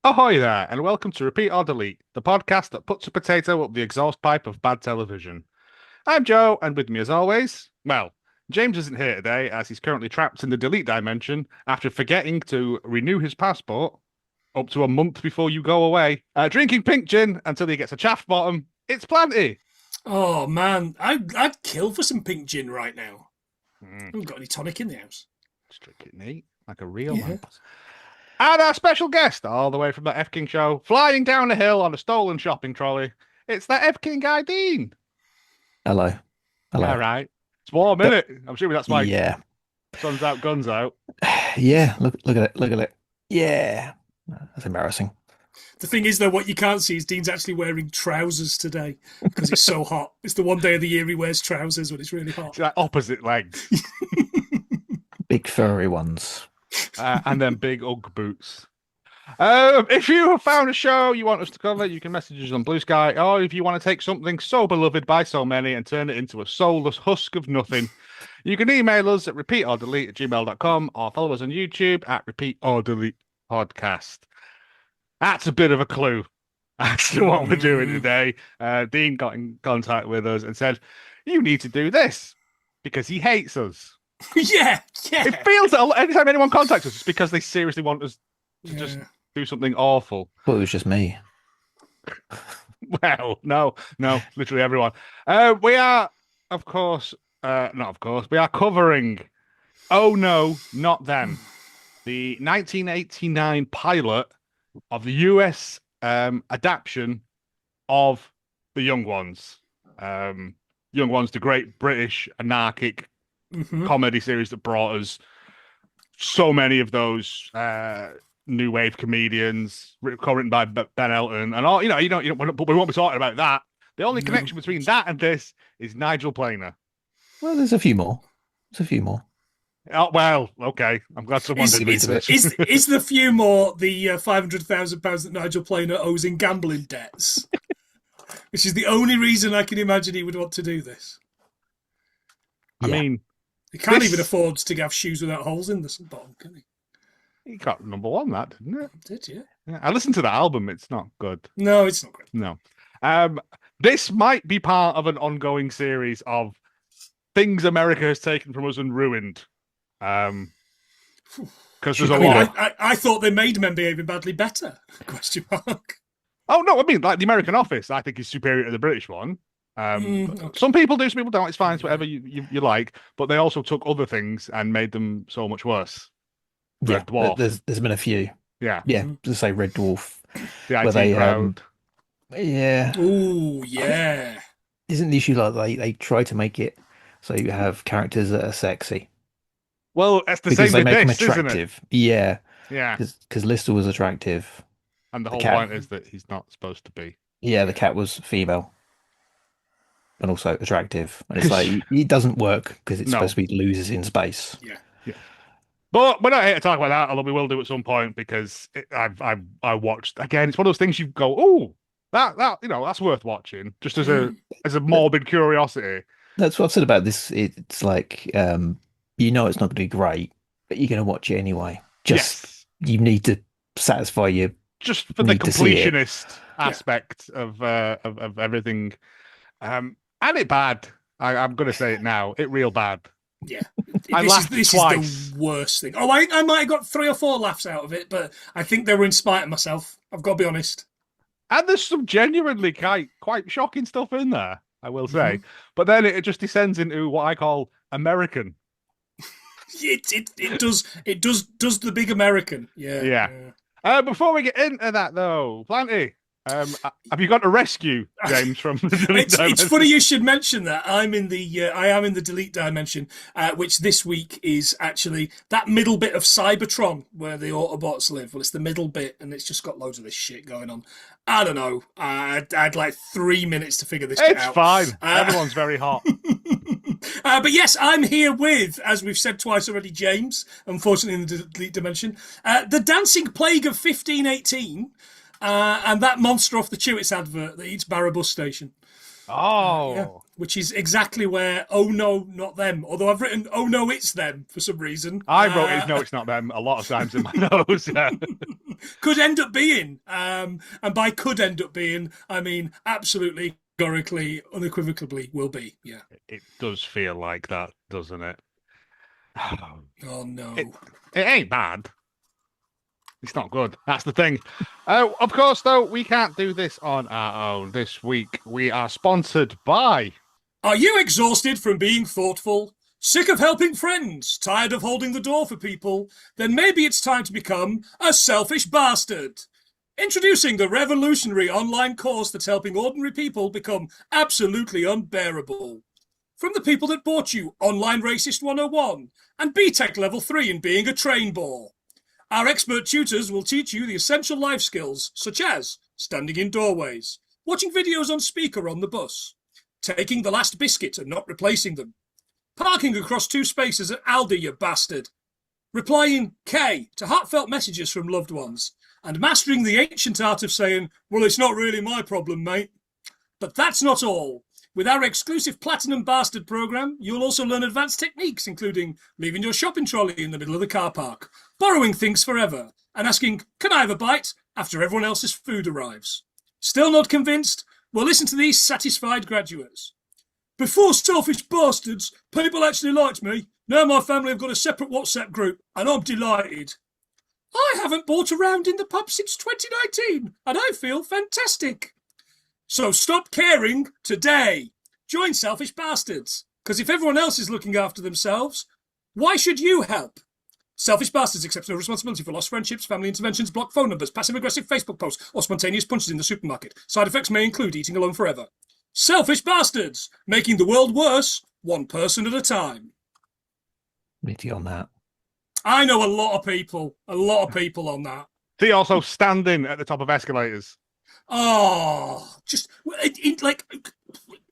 Ahoy there, and welcome to Repeat or Delete, the podcast that puts a potato up the exhaust pipe of bad television. I'm Joe, and with me as always, well, James isn't here today as he's currently trapped in the delete dimension after forgetting to renew his passport up to a month before you go away, drinking pink gin until he gets a chaff bottom. It's Planty. Oh man, I'd kill for some pink gin right now. I Mm, haven't got any tonic in the house. just drink it neat, like a real Yeah. man. And our special guest, all the way from the F King show, flying down the hill on a stolen shopping trolley. It's that F King guy, Dean. Hello. All Hello. right. It's warm, isn't it? I'm assuming that's why Yeah. sun's out, guns out. Yeah. Look at it. Look at it. Yeah. That's embarrassing. The thing is, though, what you can't see is Dean's actually wearing trousers today because it's so hot. It's the one day of the year he wears trousers when it's really hot. It's like opposite legs. Big furry ones. And then big Ugg boots. If you have found a show you want us to cover, you can message us on Blue Sky, or if you want to take something so beloved by so many and turn it into a soulless husk of nothing, you can email us at repeatordelete@gmail.com or follow us on YouTube at Repeat or Delete Podcast. That's a bit of a clue as to what we're doing today. Dean got in contact with us and said, you need to do this because he hates us. yeah. It feels that anytime anyone contacts us, it's because they seriously want us to just Yeah. do something awful. Thought it was just me. Well, no, literally everyone. We are, of course, not of course, we are covering Oh No, Not Them, the 1989 pilot of the US adaptation of The Young Ones. Young Ones, the great British anarchic comedy series that brought us so many of those new wave comedians, co-written by Ben Elton, and all. But we won't be talking about that. The only connection between that and this is Nigel Planer. Well, there's a few more. There's a few more. Oh well, okay. I'm glad someone did research. Is the few more the £500,000 that Nigel Planer owes in gambling debts? Which is the only reason I can imagine he would want to do this. I Yeah. mean, He can't This- even afford to have shoes without holes in the bottom, can he? he got #1, that didn't it? Did you? Yeah, I listened to the album. It's not good. No, it's not great. No. This might be part of an ongoing series of things America has taken from us and ruined. Because there's a I mean, lot. I thought they made men behaving badly better. Question mark. Oh no, I mean like the American Office, I think is superior to the British one. Okay. Some people do, some people don't. It's fine, it's whatever you like. But they also took other things and made them so much worse. Yeah. Red Dwarf. There's been a few. Yeah, Yeah. To say Red Dwarf. the Where IT they, crowd. Yeah. Oh yeah. Isn't the issue like they try to make it so you have characters that are sexy Well, it's the because same they with make them this, isn't it? attractive. Yeah. Yeah, Because Lister was attractive. and the whole cat. point is that he's not supposed to be. Yeah, the cat was female and also attractive. And it's like, it doesn't work because it's No. supposed to be losers in space. Yeah. But we're not here to talk about that, although we will do at some point because I watched again. It's one of those things you go, oh, that that's worth watching, just as a morbid curiosity. That's what I've said about this. It's like, it's not going to be great, but you're going to watch it anyway. Yes, You need to satisfy your. just for the Need to see it. completionist aspect of everything. And it bad. I'm going to say it now. It real bad. Yeah. I laughed This twice. is the worst thing. Oh, I might have got 3 or 4 laughs out of it, but I think they were in spite of myself. I've got to be honest. And there's some genuinely quite shocking stuff in there, I will say. But then it just descends into what I call American. It does the big American. Yeah. Yeah. Before we get into that, though, Plenty, have you got a rescue, James, from the delete It's dimension? funny you should mention that. I am in the delete dimension, which this week is actually that middle bit of Cybertron where the Autobots live. Well, it's the middle bit, and it's just got loads of this shit going on. I don't know. I had like 3 minutes to figure this shit It's out. fine. Everyone's very hot. But yes, I'm here with, as we've said twice already, James, unfortunately in the delete dimension, the Dancing Plague of 1518, and that monster off the Chewits advert that eats Barra bus station. Oh. Yeah, which is exactly where Oh No, Not Them. Although I've written Oh No, It's Them for some reason. I wrote it, no, it's not them, a lot of times in my nose. Yeah. could end up being. And by could end up being, I mean absolutely, categorically, unequivocally will be. Yeah. It does feel like that, doesn't it? Oh It no. it ain't bad. It's not good. That's the thing. Of course, though, we can't do this on our own. This week, we are sponsored by. Are you exhausted from being thoughtful? Sick of helping friends? Tired of holding the door for people? Then maybe it's time to become a selfish bastard. Introducing the revolutionary online course that's helping ordinary people become absolutely unbearable. From the people that bought you Online Racist 101 and BTEC Level 3 in being a train bore. Our expert tutors will teach you the essential life skills, such as standing in doorways, watching videos on speaker on the bus, taking the last biscuit and not replacing them, parking across 2 spaces at Aldi, you bastard, replying K to heartfelt messages from loved ones, and mastering the ancient art of saying, well, it's not really my problem, mate. But that's not all. With our exclusive Platinum Bastard program, you'll also learn advanced techniques, including leaving your shopping trolley in the middle of the car park, borrowing things forever, and asking, can I have a bite, after everyone else's food arrives. Still not convinced? Well, listen to these satisfied graduates. Before selfish bastards, people actually liked me. Now my family have got a separate WhatsApp group, and I'm delighted. I haven't bought around in the pub since 2019, and I feel fantastic. So stop caring today. Join Selfish Bastards. Because if everyone else is looking after themselves, why should you help? Selfish Bastards accepts no responsibility for lost friendships, family interventions, blocked phone numbers, passive-aggressive Facebook posts, or spontaneous punches in the supermarket. Side effects may include eating alone forever. Selfish Bastards, making the world worse, one person at a time. Nitty on that. I know a lot of people on that. See, also standing at the top of escalators. Oh, just like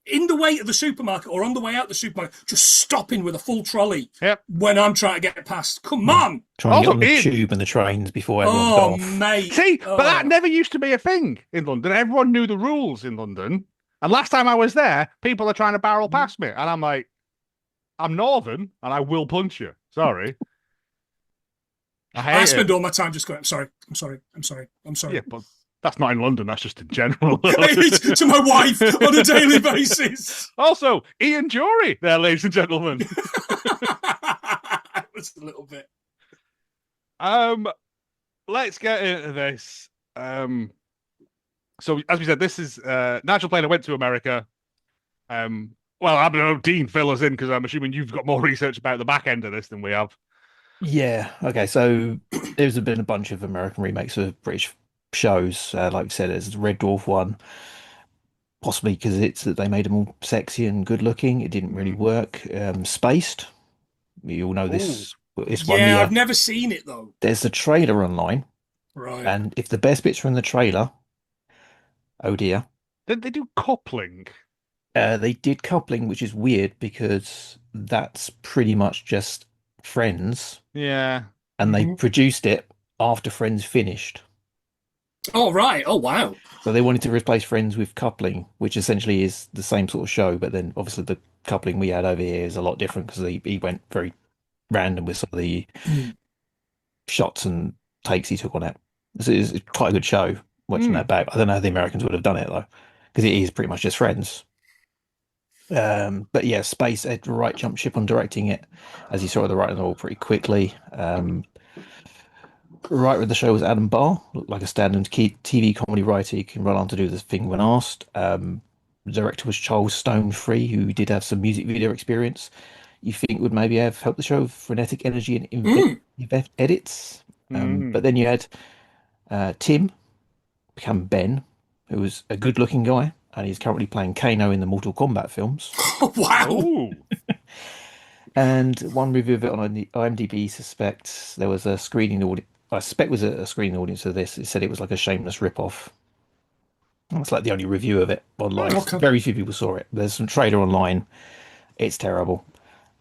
in the way of the supermarket or on the way out the supermarket, just stopping with a full trolley. Yep. When I'm trying to get past. Come on. Trying to get Also on the in- tube and the trains before everyone's got Oh, off. mate. See, but that never used to be a thing in London. Everyone knew the rules in London. And last time I was there, people are trying to barrel past me. And I'm like, I'm Northern and I will punch you. Sorry. I spend all my time just going, I'm sorry. Yeah, but that's not in London. That's just in general. To my wife on a daily basis. Also, Ian Jury there, ladies and gentlemen. Just a little bit. Let's get into this. So, as we said, this is Nigel Planer went to America. Well, I don't know, Dean, fill us in because I'm assuming you've got more research about the back end of this than we have. Yeah. Okay. So there's been a bunch of American remakes of British shows. Like we said, there's the Red Dwarf one, possibly because it's that they made them all sexy and good looking. It didn't really work. Spaced. You all know this. This one. Yeah, I've never seen it though. There's a trailer online, Right. and if the best bits are in the trailer, oh dear. Did they do coupling? They did coupling, which is weird because that's pretty much just Friends, Yeah. and they produced it after Friends finished. Oh, right. Oh, wow. So they wanted to replace Friends with coupling, which essentially is the same sort of show, but then obviously the coupling we had over here is a lot different because he went very random with some of the shots and takes he took on it. It's quite a good show watching that back. I don't know how the Americans would have done it though, because it is pretty much just Friends. But yeah, Space had the right jump ship on directing it, as he saw the writing on the wall pretty quickly. Writer of the show was Adam Barr, looked like a stand-up TV comedy writer. He can run on to do the thing when asked. The director was Charles Stone Free, who did have some music video experience. You think would maybe have helped the show with frenetic energy and inventive edits. But then you had Tim become Ben, who was a good-looking guy, and he's currently playing Kano in the Mortal Kombat films. Oh, wow. Oh. And one review of it on IMDb suspects there was a screening audience. I suspect was a screening audience of this. It said it was like a shameless rip-off. That's like the only review of it online. Okay. Very few people saw it. There's some trailer online. It's terrible.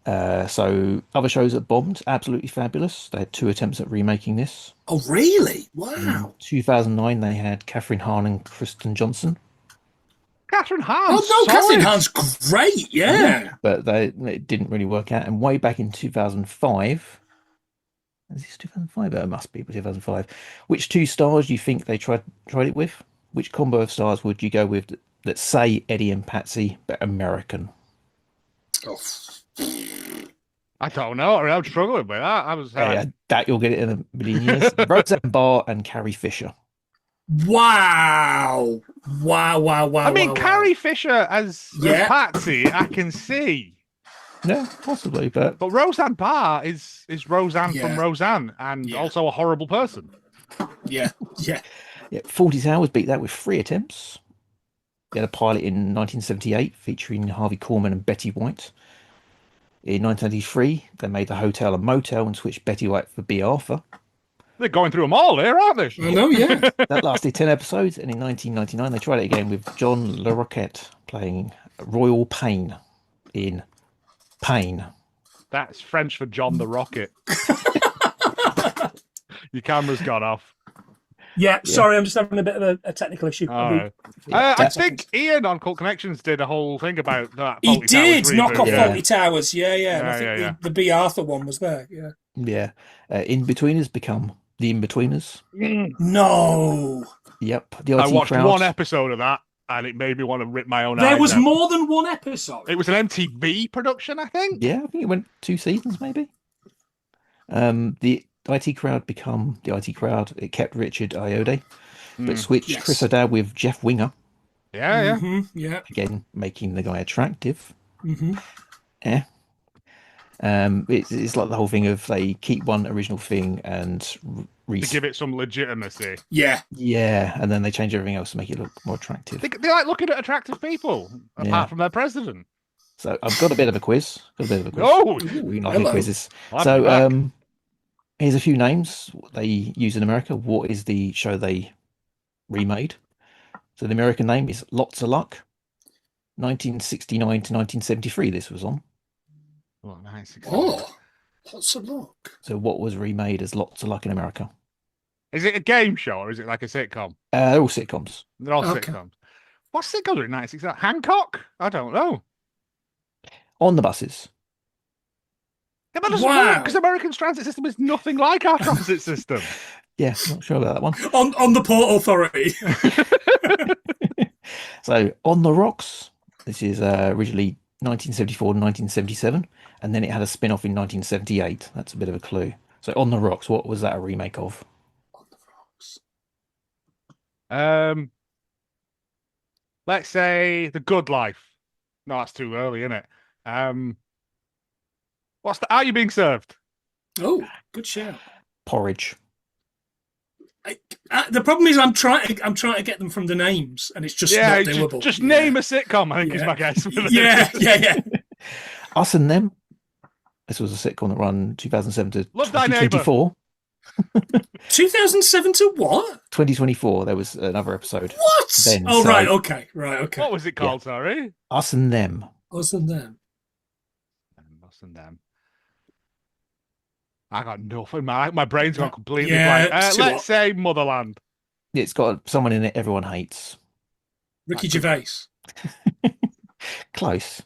So other shows that bombed, absolutely fabulous. They had 2 attempts at remaking this. Oh, really? Wow. In 2009, they had Catherine Hahn and Kristen Johnson. Catherine Hahn. Oh, no, Catherine Hahn's great. Yeah. But it didn't really work out. And way back in 2005, Is this 2005? It must be 2005. Which two stars do you think they tried it with? Which combo of stars would you go with? Let's say Eddie and Patsy, but American. Oh. I don't know. I'm struggling with that. I was Yeah, that you'll get it in a million years. Roseanne Barr and Carrie Fisher. Wow. Wow, wow, wow. I mean, wow, Carrie wow. Fisher as Patsy, I can see. Yeah, possibly, but Roseanne Barr is Roseanne Yeah. from Roseanne, and also a horrible person. Yeah. 40 Hours beat that with 3 attempts. They had a pilot in 1978 featuring Harvey Korman and Betty White. In 1983, they made the hotel a motel and switched Betty White for B. Arthur. They're going through them all there, aren't they? I know, yeah. That lasted 10 episodes, and in 1999, they tried it again with John LaRoquette playing Royal Payne in Pain. That's French for John the Rocket. Your camera's gone off. Yeah, sorry, I'm just having a bit of a technical issue. I think Ian on Cult Connections did a whole thing about that. He did knock off Yeah. Fawlty Towers. Yeah. And I think the B. Arthur one was there. Yeah. Yeah. In-Betweeners become the In-Betweeners. No. Yep. The I IT watched crowd. one episode of that, and it made me want to rip my own eyes There was out. more than one episode. It was an MTV production, I think. Yeah, I think it went 2 seasons, maybe. The IT crowd become the IT crowd. It kept Richard Iode, but switched Chris O'Dowd with Jeff Winger. Yeah. Yeah. Again, making the guy attractive. Mm-hmm. Yeah. It's like the whole thing of they keep one original thing and To give it some legitimacy. Yeah. and then they change everything else to make it look more attractive. They like looking at attractive people, apart from their president. So I've got a bit of a quiz. Oh, we like quizzes. I'll So here's a few names they use in America. What is the show they remade? So the American name is Lots of Luck. 1969 to 1973 this was on. Oh, nice. Oh, lots of luck. So what was remade as Lots of Luck in America? Is it a game show or is it like a sitcom? They're all sitcoms. They're all sitcoms. What sitcoms are in 1969? Hancock? I don't know. On the buses. Yeah, but doesn't work because American transit system is nothing like our transit system. Yeah, not sure about that one. On the Port Authority. So On the Rocks. This is originally 1974 to 1977, and then it had a spin-off in 1978. That's a bit of a clue. So On the Rocks, what was that a remake of? On the Rocks. Let's say The Good Life. No, that's too early, isn't it? Are you being served? Oh, good shout. Porridge. The problem is I'm trying to get them from the names, and it's just not doable. Just name a sitcom, I think is my guess. Yeah. Us and Them. This was a sitcom that ran 2007 to Love Thy Neighbour. 2024. 2007 to what? 2024. There was another episode. What? Then, right. Okay. What was it called? Sorry. Us and Them. Us and Them. Us and Them. I got nothing. My brain's gone completely Yeah, blank. Let's say Motherland. It's got someone in it everyone hates. Ricky Gervais. Close.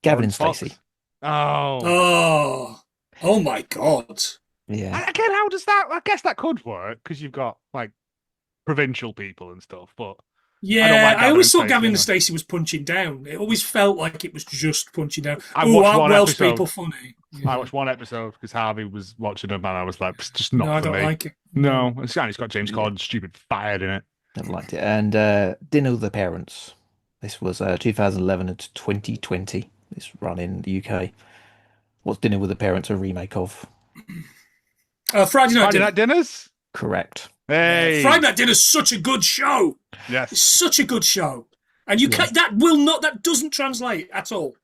Gavin and Stacey. Oh my God. Yeah. Again, how does that? I guess that could work because you've got like provincial people and stuff. But yeah, I always thought Gavin and Stacey Stacey was punching down. It always felt like it was just punching down. I watched one Welsh episode. people funny. Yeah. I watched one episode because Harvey was watching them, and I was like, "It's just not No, for I don't me." like it. No, it's got James Corden stupid fired in it. Never liked it. And Dinner with the Parents. This was 2011 to 2020. This run in the UK. What's Dinner with the Parents a remake of? Friday Night Dinners? Correct. Hey. Friday Night Dinner's such a good show. Yes. It's such a good show. And you can't, that doesn't translate at all.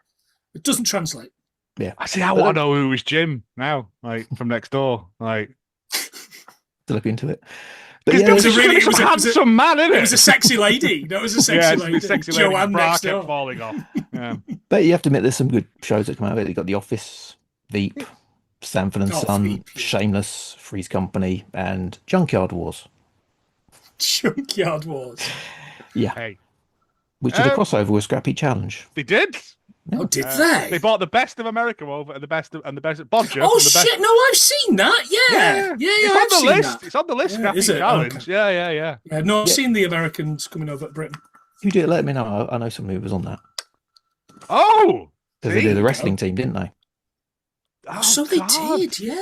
It doesn't translate. Yeah. I see. I want to know who was Jim now, like from next door, like to look into it. But yeah, it was a handsome man, isn't it? It was a sexy lady. That was a sexy lady. Sexy lady. Joanne next door. Falling off. Yeah. But you have to admit, there's some good shows that come out of it. You got The Office, Veep, Sanford and Son, Veep. Shameless, Three's Company, and Junkyard Wars. Junkyard Wars. Yeah. Hey. Which is a crossover with Scrappy Challenge. They did. Oh, Yeah. did They they? bought the best of America over and the best of Bodger Oh from the best. shit! No, I've seen that. Yeah, Yeah, yeah, it's yeah. on I've the seen list. that. It's on the list. Yeah, is Graphene it? Okay. Challenge. Yeah. Yeah, no, I've Yeah. seen the Americans coming over to Britain. Who did it? Let me know. I know someone who was on that Oh, because they did the see. wrestling team, didn't they? Oh, Oh so they God. did. Yeah.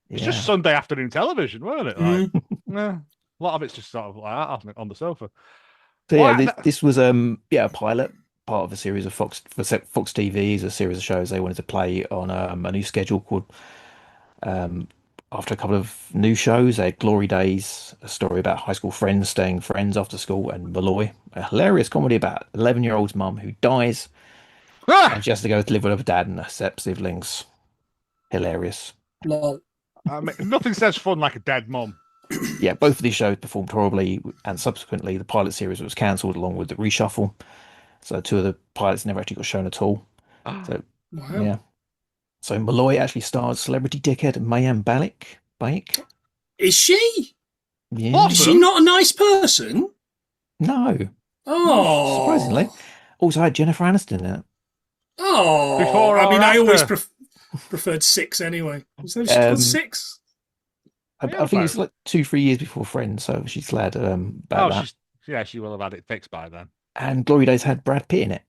It's just Yeah. Sunday afternoon television, weren't it? Like, Mm. yeah, a lot of it's just sort of like that on the sofa. So yeah, What? this was a pilot, part of a series of Fox TV's a series of shows they wanted to play on a new schedule called after a couple of new shows. They had Glory Days, a story about high school friends staying friends after school, and Malloy, a hilarious comedy about 11-year-old's mum who dies Ah! and she has to go to live with her dad and her siblings. Hilarious. Lol. I mean, nothing says fun like a dead mum. Yeah, both of these shows performed horribly, and subsequently the pilot series was cancelled along with the reshuffle. So two of the pilots never actually got shown at all. So Wow. yeah. So Malloy actually stars celebrity dickhead Mayam Balik. Is she? Yeah. Is she not a nice person? No. Oh. Surprisingly. Also had Jennifer Aniston in it. Oh. Before I mean, or I always after? preferred Six anyway. Was that she called Six? I think it's like 2-3 years before Friends, so she's glad about that. She will have had it fixed by then. And Glory Days had Brad Pitt in it,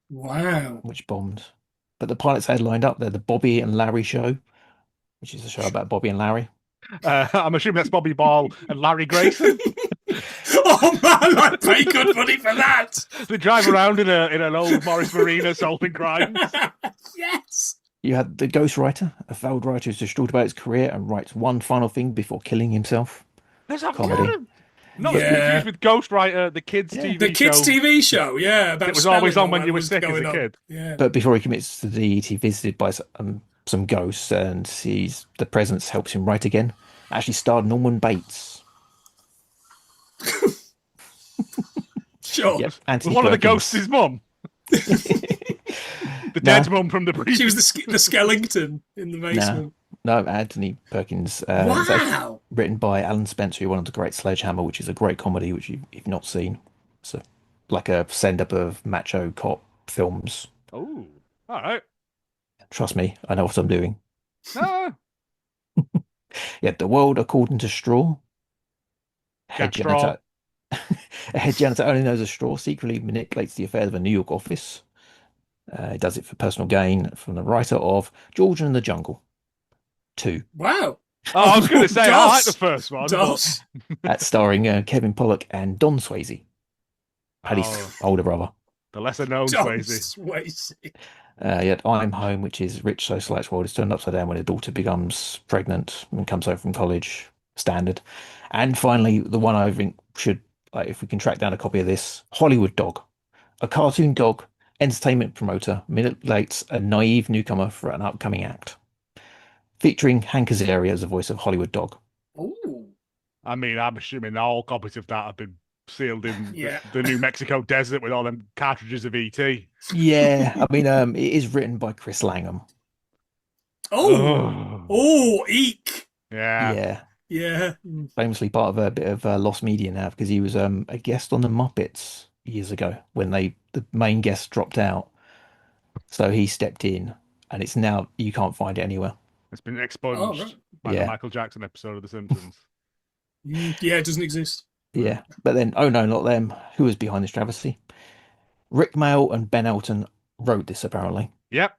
Wow. which bombed. But the pilots had lined up there, the Bobby and Larry show, which is a show about Bobby and Larry. I'm assuming that's Bobby Ball and Larry Grayson. Oh man, I'd pay good money for that. They drive around in an old Morris Marina solving crimes. Yes. You had the ghostwriter, a failed writer who's distraught about his career and writes one final thing before killing himself. There's a Comedy. Not as confused with Ghostwriter, the kids' Yeah. TV The kids' show. TV show, yeah. About It was always spelling on when or you were whatever sick as was a going kid. on. Yeah. But before he commits to the deed, he's visited by some ghosts, and the presence helps him write again. Actually starred Norman Bates. Sure. Yep, Anthony Was one of the Perkins. ghosts his mum? The dead mum from the previous. She was the skeleton in the basement. No, Anthony Perkins. It's actually Wow. written by Alan Spencer, who won the Great Sledgehammer, which is a great comedy, which you've not seen. So, like a send-up of macho cop films. Oh, all right. Trust me, I know what I'm doing. No. Yeah, The World According to Straw. Head Jack Straw. janitor. A head janitor only knows a straw secretly manipulates the affairs of a New York office. He does it for personal gain, from the writer of George and the Jungle 2. Wow. Oh, I was going to say, I like the Dos. first one. Dos. That's starring Kevin Pollock and Don Swayze, Paddy's Oh. older brother. The lesser known Dos. Swayze. Yet I'm Home, which is rich socialite's world, is turned upside down when a daughter becomes pregnant and comes home from college. Standard. And finally, the one I think should, if we can track down a copy of this, Hollywood Dog. A cartoon dog, entertainment promoter, manipulates a naive newcomer for an upcoming act. Featuring Hank Azaria as the voice of Hollywood Dog. Ooh. I mean, I'm assuming all copies of that have been sealed in Yeah. the New Mexico desert with all them cartridges of ET. Yeah, I mean, it is written by Chris Langham. Oh. Oh, eek. Yeah. Yeah. Yeah. Famously part of a bit of lost media now, because he was a guest on the Muppets years ago when the main guest dropped out. So he stepped in, and it's now, you can't find it anywhere. It's been expunged Oh, right. by the Yeah. Michael Jackson episode of The Simpsons. Yeah, it doesn't exist. Yeah, but then, oh no, not them. Who was behind this travesty? Rick Mayall and Ben Elton wrote this, apparently. Yep.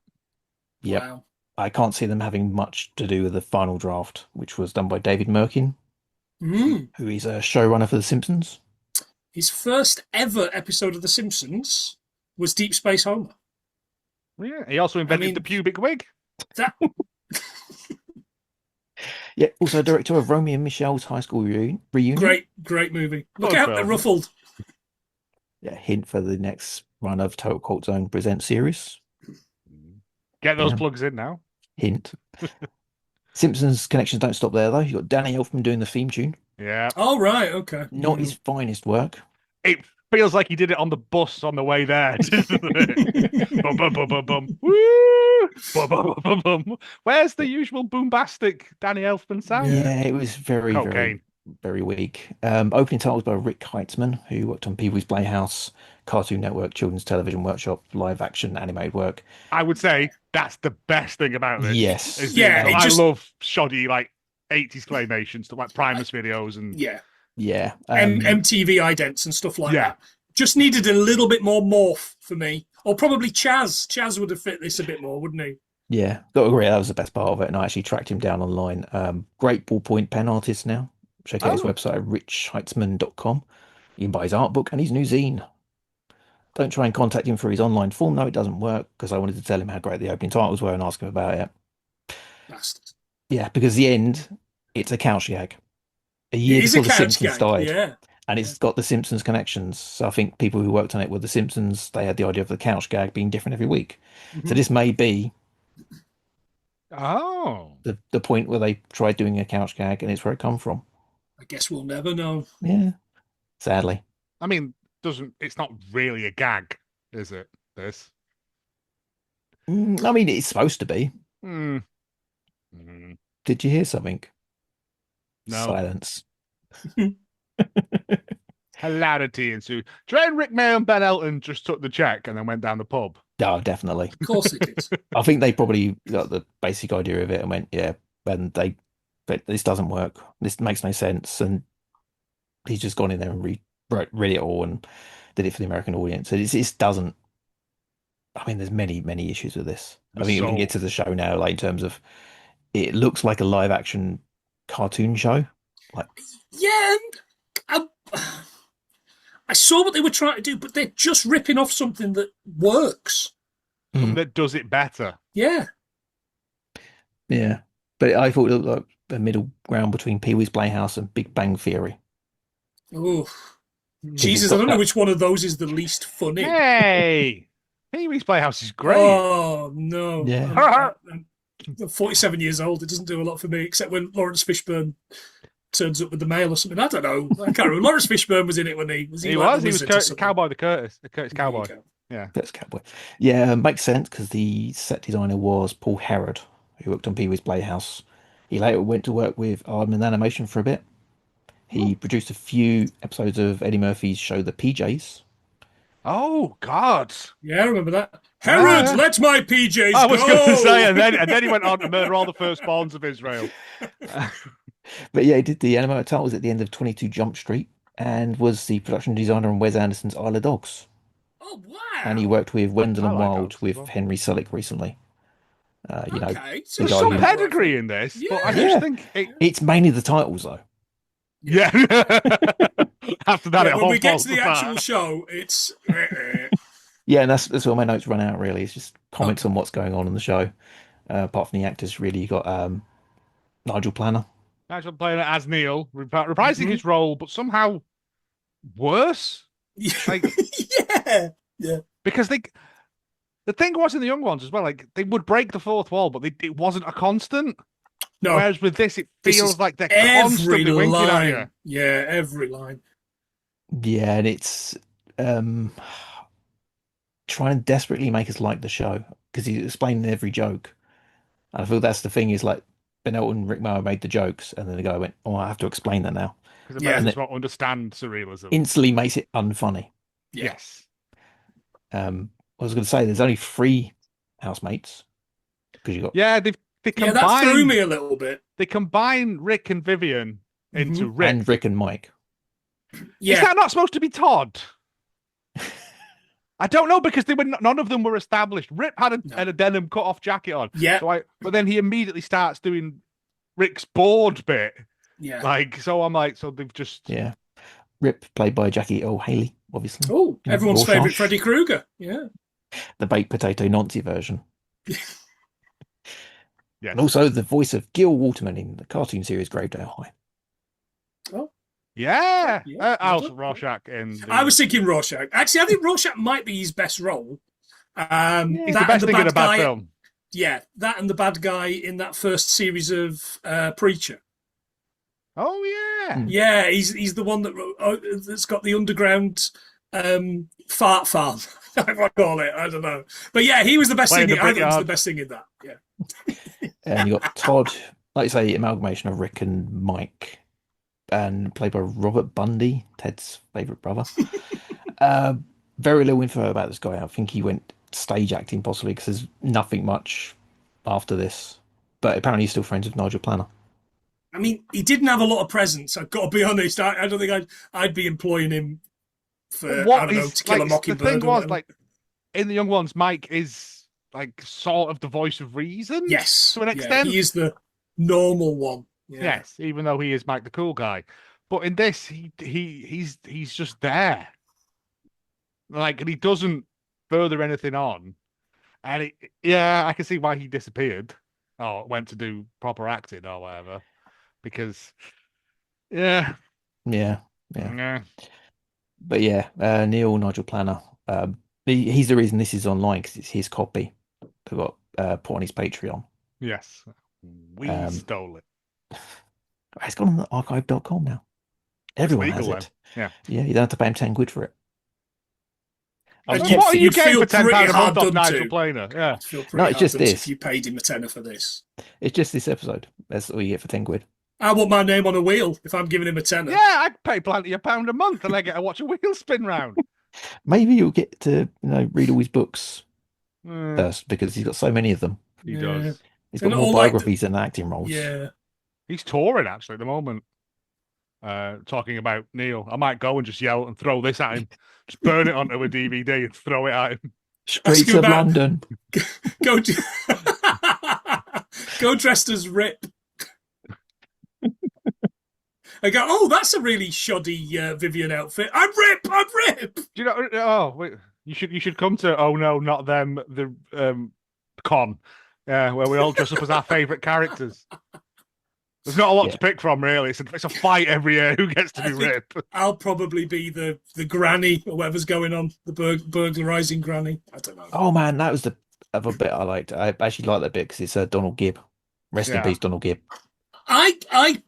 Yep. Wow. I can't see them having much to do with the final draft, which was done by David Merkin, Mm. who is a showrunner for The Simpsons. His first ever episode of The Simpsons was Deep Space Homer. Yeah. He also invented the pubic wig. That Yeah, also director of Romeo and Michelle's high school reunion. great movie. Look Good out, film. they're ruffled. Yeah, hint for the next run of Total Cult Zone Present series. Get those Yeah. plugs in now. Hint. Simpsons connections don't stop there, though. You've got Danny Elfman doing the theme tune. Yeah. Oh, right, okay. Not his finest work. It feels like he did it on the bus on the way there, doesn't it? Bum, bum, bum, bum, bum. Woo! Bum, bum, bum, bum, bum. Where's the usual boombastic Danny Elfman sound? Yeah, it was very, very Cocaine. very weak. Opening titles by Rick Heitzman, who worked on Pee-wee's Playhouse, Cartoon Network, Children's Television Workshop, live action animated work. I would say that's the best thing about this is Yes. the Yeah, intro. it I just love shoddy like 80s claymation stuff like Primus videos and yeah. Yeah. MTV idents and stuff like Yeah. that. Just needed a little bit more morph for me. Or probably Chaz. Chaz would have fit this a bit more, wouldn't he? Yeah, got to agree. That was the best part of it. And I actually tracked him down online. Great ballpoint pen artist now. Check out his Oh. website, richheitzman.com. You can buy his art book and his new zine. Don't try and contact him for his online form. No, it doesn't work because I wanted to tell him how great the opening titles were and ask him about it. Bastard. Yeah, because the end, it's a couch gag. A It year is a before The couch Simpsons gag. died. Yeah. And it's got the Simpsons connections. So I think people who worked on it with the Simpsons, they had the idea of the couch gag being different every week. So Mhm. this may be oh. the point where they tried doing a couch gag and it's where it come from. I guess we'll never know. Yeah, sadly. I mean, it's not really a gag, is it? This. I mean, it's supposed to be. Hmm. Mm. Did you hear something? No. Silence. Hilarity ensued. Trent, Rick Mayall, and Ben Elton just took the check and then went down the pub. Oh, definitely. Of course it is. I think they probably got the basic idea of it and went, yeah, and but this doesn't work. This makes no sense. And he's just gone in there and read it all and did it for the American audience. It doesn't. I mean, there's many issues with this. I think we can get to the show now, like in terms of it looks like a live action cartoon show. Like, Yeah, and I saw what they were trying to do, but they're just ripping off something that works. That does it better. Yeah. Yeah. But I thought it looked like a middle ground between Pee-wee's Playhouse and Big Bang Theory. Oh, Jesus! I don't know which one of those is the least funny. Hey, Pee-wee's Playhouse is great. Oh no! Yeah. I'm 47 years old. It doesn't do a lot for me, except when Lawrence Fishburne turns up with the mail or something. I don't know. I can't remember. Lawrence Fishburne was in it when he was. He like was. the He was wizard or something? Cowboy the Curtis There you Cowboy. go. Yeah. That's Cowboy. Yeah, makes sense because the set designer was Paul Herod, who worked on Pee-wee's Playhouse. He later went to work with Aardman Animation for a bit. He produced a few episodes of Eddie Murphy's show The PJs. Oh God. Yeah, I remember that. Herod, Yeah. let my PJs I was go. going to say, and then he went on to murder all the firstborns of Israel. But yeah, he did the animated titles at the end of 22 Jump Street and was the production designer on Wes Anderson's Isle of Dogs. Oh wow! And he worked with Wendell I and like Wild dogs as with well. Henry Selick recently. You know, Okay, so There's guy some who- pedigree in this, but I Yeah. just Yeah. think it's mainly the titles though. yeah. After that, Yeah, it when all we get falls to the apart. actual show, it's Yeah, and that's where my notes run out really. It's just comments on what's going on in the show. Apart from the actors, really, you got Nigel Planer. Nigel Planer as Neil, reprising Mhm. his role, but somehow worse. Like, yeah. because the thing was in the young ones as well, like they would break the fourth wall, but it wasn't a constant. No, Whereas with this, it This feels is like they're every constantly winking at you. line. Yeah, every line. Yeah, and it's trying to desperately make us like the show because he's explaining every joke. And I feel that's the thing is like Ben Elton and Rick Mower made the jokes, and then the guy went, "Oh, I have to explain that now." Because Yeah. Americans won't understand surrealism. Instantly makes it unfunny. Yeah. Yes. I was going to say there's only 3 housemates because you got Yeah, they Yeah, that threw combine me a little bit. they combine Rick and Vivian into Mhm. Rick. and Rick and Mike. Is Yeah, that not supposed to be Todd? I don't know because none of them were established. Rip had a denim cut off jacket on. yeah, But then he immediately starts doing Rick's board bit. yeah. So I'm like, so they've just Yeah, Rip played by Jackie Earle Haley, obviously. Oh, Yeah, everyone's Rorschach. favorite Freddy Krueger. Yeah. The baked potato Nancy version. yes. And also the voice of Gil Waterman in the cartoon series Gravedale High. Yeah. Yeah. Also Rorschach in I was thinking Rorschach. Actually, I think Rorschach might be his best role. he's that the and best thing in a bad guy, film. Yeah, that and the bad guy in that first series of Preacher. Oh yeah. Yeah, he's the one that's got the underground fart farm. If I call it, I don't know. But yeah, he was the best Playing thing. the I think he was brickyard. the best thing in that. Yeah. And you got Todd, like you say, amalgamation of Rick and Mike. and played by Robert Bundy, Ted's favorite brother. Uh, Very little info about this guy. I think he went stage acting possibly because there's nothing much after this. But apparently he's still friends with Nigel Planer. I mean, he didn't have a lot of presence. I've got to be honest. I don't think I'd be employing him for, I What don't know, is To Kill a like the thing Mockingbird or was whatever. like in the young ones, Mike is like sort of the voice of reason Yes, to an yeah, he extent. is the normal one. Yeah, Yes, even though he is Mike the cool guy. But in this, he's just there. Like, and he doesn't further anything on. And yeah, I can see why he disappeared or went to do proper acting or whatever. Because yeah, Yeah, yeah. yeah, But yeah, Neil Nigel Planer. He's the reason this is online because it's his copy that got put on his Patreon. yes, we Um, stole it. it's gone on the archive.com now. It's Everyone has legal then. it. Yeah. Yeah, you don't have to pay him 10 quid for it. I was and kept What are you you'd getting feel for £10 pretty a month hard off done Nigel to. Planer? Yeah. You'd feel No, pretty it's hard just done to this. if you paid him a tenner for this. It's just this episode. That's all you get for 10 quid. I want my name on a wheel if I'm giving him a tenner. Yeah, I'd pay plenty of £1 a month and I get to watch a wheel spin round. Maybe you'll get to, read all his books Mm, first because he's got so many of them. he Yeah. does. He's They're got not more all like biographies than acting roles. Yeah. He's touring actually at the moment. Talking about Neil. I might go and just yell and throw this at him. Just burn it onto a DVD and throw it at him. Ask Streets him of about London. go go dressed as Rip. I go, oh, that's a really shoddy Vivian outfit. I'm Rip. I'm Rip. Do you know? Oh, wait. You should come to. Oh no, not them. The con. Yeah, where we all dress up as our favourite characters. There's not a lot Yeah. to pick from, really. It's a fight every year. Who gets to I be think Rip? I'll probably be the granny or whatever's going on, the burglarizing granny. I don't know. Oh man, that was the other bit I liked. I actually like that bit because it's Donald Gibb. Rest in Yeah. peace, Donald Gibb. I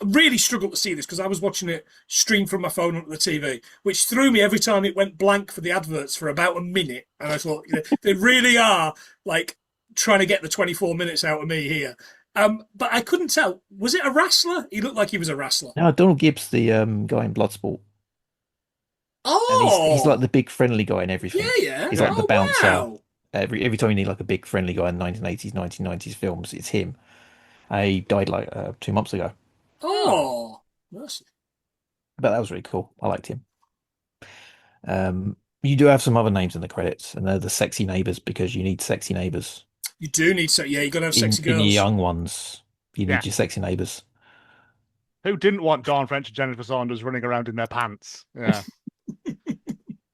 really struggled to see this because I was watching it stream from my phone onto the TV, which threw me every time it went blank for the adverts for about a minute. And I thought, they really are like trying to get the 24 minutes out of me here. But I couldn't tell. Was it a wrestler? He looked like he was a wrestler. No, Donald Gibb's the guy in Bloodsport. And he's like the big friendly guy in everything. Yeah. He's like the bouncer. Wow. Every time you need like a big friendly guy in 1980s, 1990s films, it's him. He died like 2 months ago. Oh, mercy. But that was really cool. I liked him. You do have some other names in the credits, and they're the sexy neighbors because you need sexy neighbors. You do need you got to have sexy In girls. your young ones, you need Yeah. your sexy neighbors. Who didn't want Dawn French and Jennifer Saunders running around in their pants? Yeah.